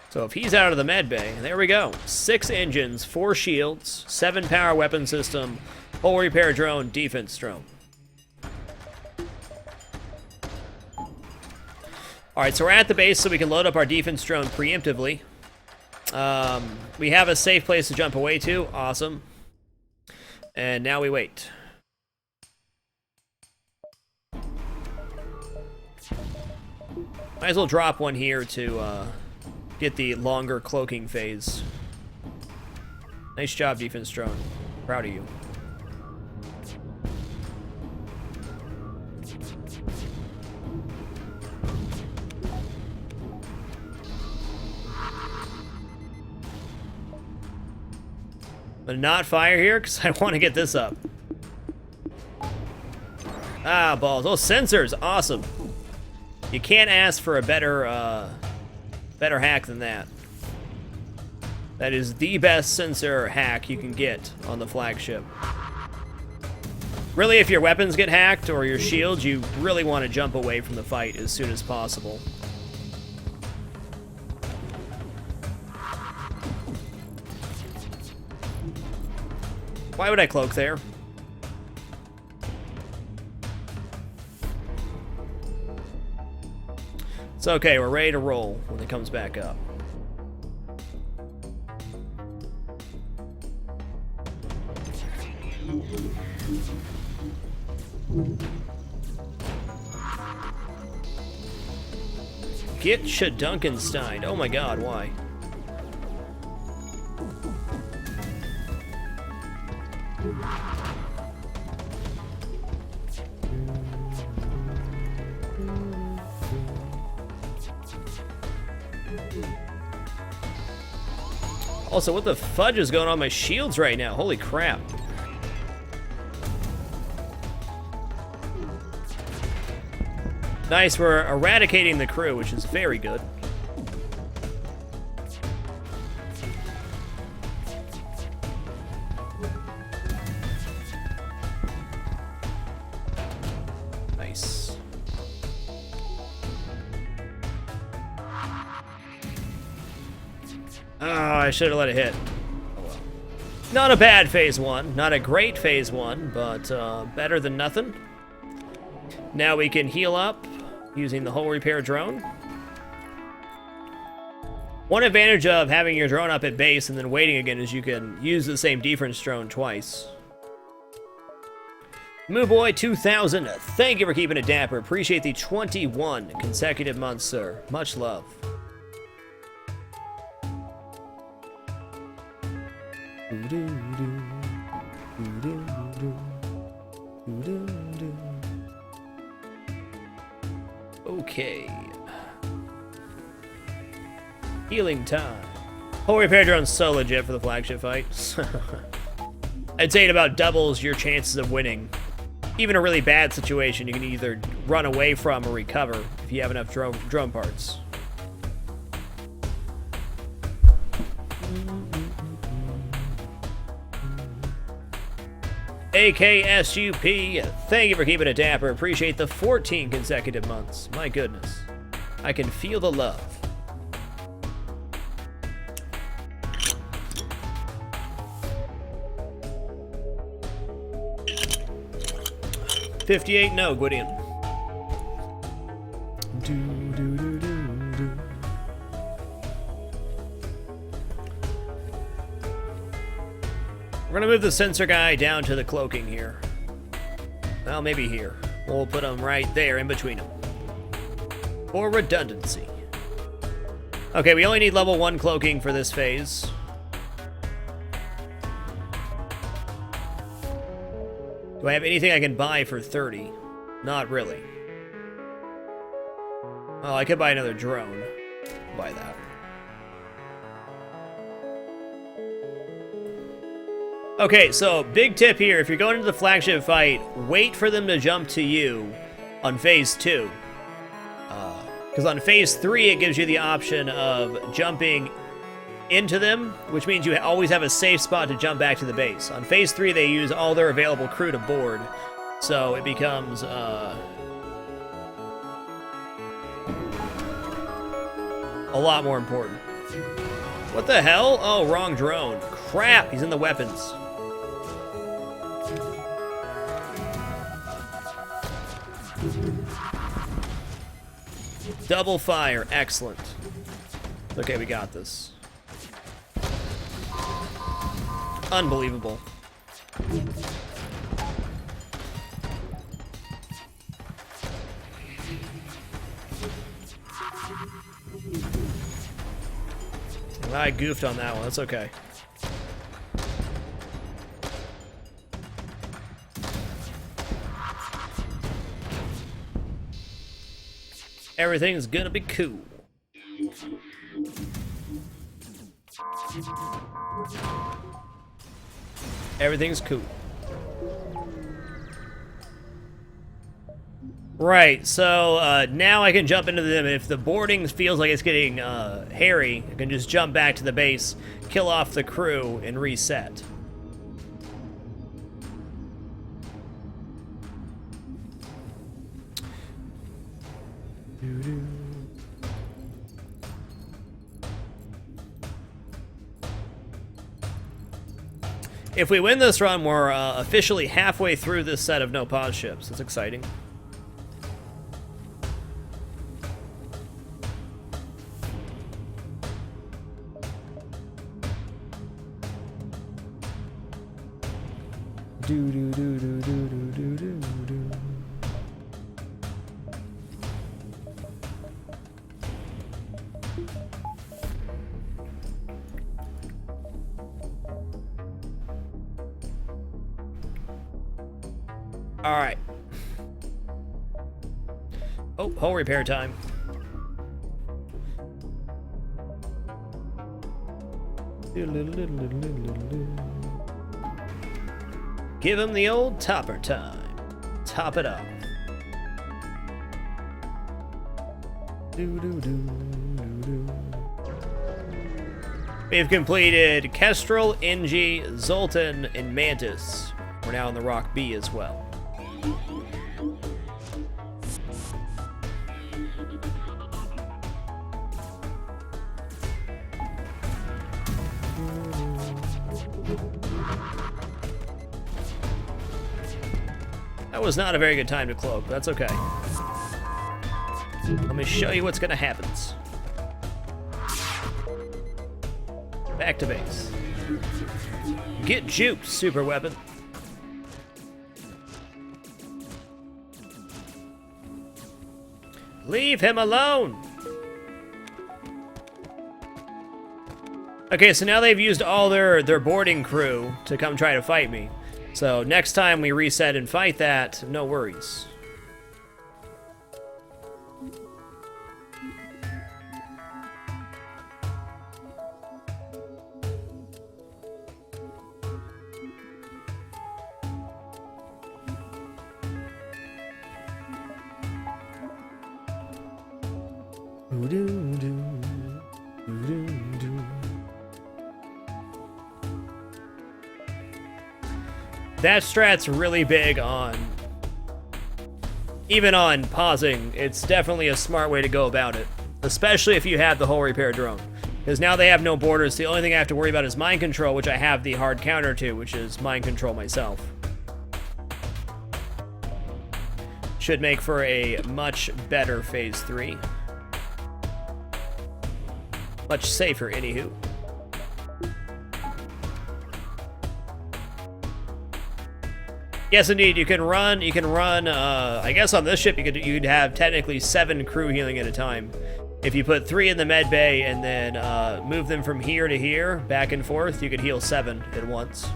So if he's out of the med bay, there we go. 6 engines, 4 shields, 7 power weapon system, hull repair drone, defense drone. Alright, so we're at the base so we can load up our defense drone preemptively. We have a safe place to jump away to. Awesome. And now we wait. Might as well drop one here to get the longer cloaking phase. Nice job, defense drone. Proud of you. But not fire here because I want to get this up. Ah, balls. Oh, sensors. Awesome. You can't ask for a better hack than that. That is the best sensor hack you can get on the Flagship. Really, if your weapons get hacked or your shields, you really want to jump away from the fight as soon as possible. Why would I cloak there? It's okay, we're ready to roll when it comes back up. Get Shadunkenstein. Oh my god, why? Also, what the fudge is going on my shields right now? Holy crap. Nice, we're eradicating the crew, which is very good. Nice. Ah, I should have let it hit. Oh well. Not a bad phase one, not a great phase one, but better than nothing. Now we can heal up using the hull repair drone. One advantage of having your drone up at base and then waiting again is you can use the same defense drone twice. Mooboy 2000, thank you for keeping it dapper. Appreciate the 21 consecutive months, sir. Much love. Okay. Healing time. Hull repair drone's so legit for the flagship fight. I'd say it about doubles your chances of winning. Even a really bad situation, you can either run away from or recover if you have enough drone parts. AKSUP, thank you for keeping it dapper. Appreciate the 14 consecutive months. My goodness. I can feel the love. $58, no, Gwydion. We're gonna move the sensor guy down to the cloaking here. Well, maybe here. We'll put him right there in between them. For redundancy. Okay, we only need level 1 cloaking for this phase. Do I have anything I can buy for 30? Not really. Oh, I could buy another drone. Buy that. Okay, so big tip here, if you're going into the flagship fight, wait for them to jump to you on phase 2. Because on phase 3, it gives you the option of jumping into them, which means you always have a safe spot to jump back to the base. On phase 3, they use all their available crew to board, so it becomes a lot more important. What the hell? Oh, wrong drone. Crap, he's in the weapons. Double fire, excellent. Okay, we got this. Unbelievable. I goofed on that one, that's okay. Everything's gonna be cool. Everything's cool. Right, so now I can jump into them, and if the boarding feels like it's getting hairy, I can just jump back to the base, kill off the crew, and reset. If we win this run, we're officially halfway through this set of no-pause ships. That's exciting. All right. Oh, hull repair time. Give him the old topper time. Top it off. We've completed Kestrel, Ingi, Zoltan, and Mantis. We're now on the Rock B as well. That was not a very good time to cloak, but that's okay. Let me show you what's gonna happen. Back to base. Get juked, super weapon. Leave him alone! Okay, so now they've used all their boarding crew to come try to fight me. So next time we reset and fight that, no worries. That strat's really big on, even on pausing. It's definitely a smart way to go about it, especially if you have the hull repair drone. Because now they have no borders. The only thing I have to worry about is mind control, which I have the hard counter to, which is mind control myself. Should make for a much better phase 3. Much safer, anywho. Yes, indeed. You can run. I guess on this ship you'd have technically 7 crew healing at a time. If you put 3 in the med bay and then move them from here to here, back and forth, you could heal 7 at once.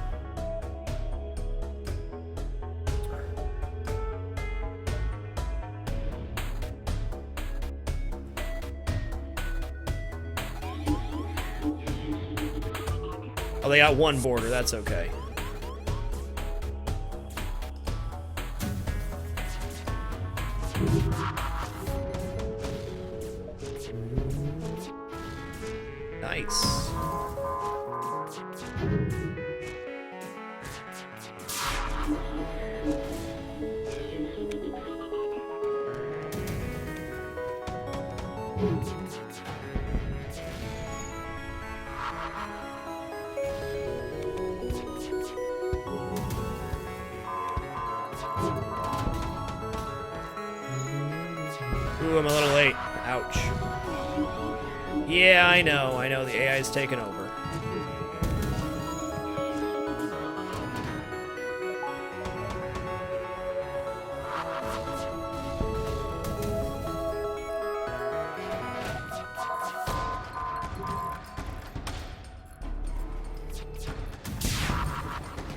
Oh, they got 1 border. That's okay. Nice. Ooh, I'm a little late. Ouch. Yeah, I know. The AI's taken over.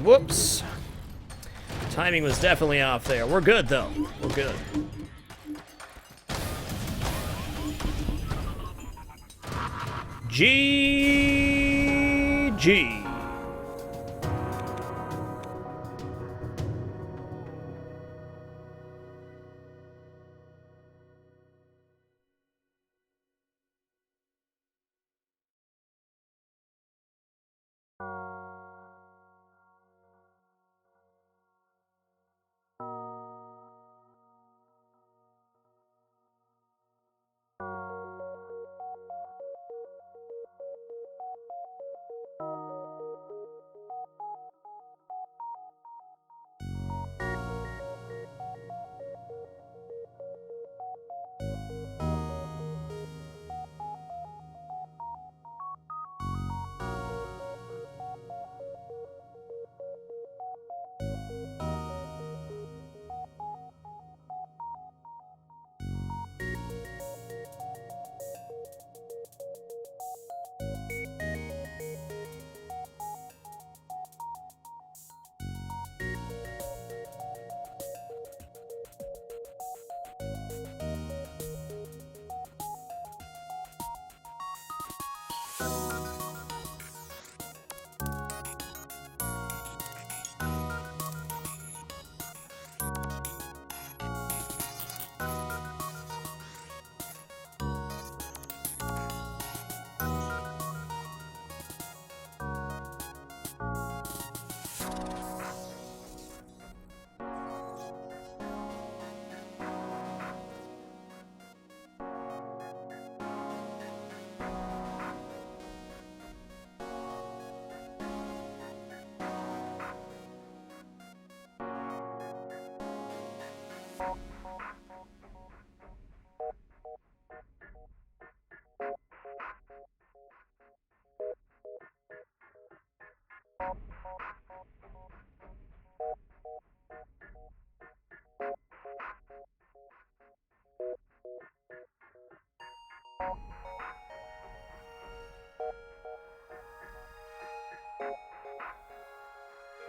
Whoops. Timing was definitely off there. We're good, though. We're good. GG.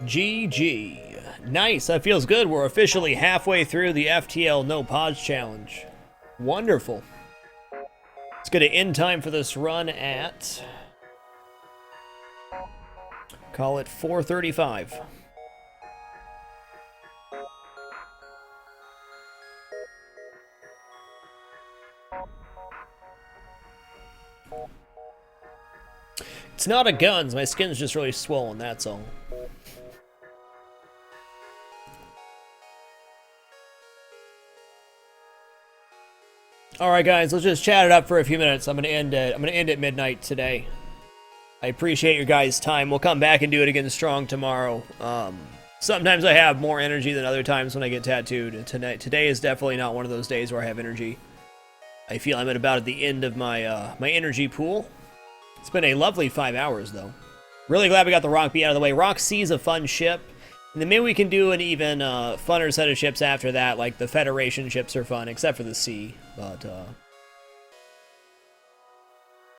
GG. Nice, that feels good. We're officially halfway through the FTL No Pods Challenge. Wonderful. Let's get an end time for this run at... call it 4:35. It's not a guns, my skin's just really swollen, that's all. Alright guys, let's just chat it up for a few minutes. I'm gonna end at midnight today. I appreciate your guys' time. We'll come back and do it again strong tomorrow. Sometimes I have more energy than other times when I get tattooed. Today is definitely not one of those days where I have energy. I feel I'm at about the end of my my energy pool. It's been a lovely 5 hours, though. Really glad we got the Rock B out of the way. Rock C is a fun ship. And then maybe we can do an even funner set of ships after that. Like the Federation ships are fun, except for the C. But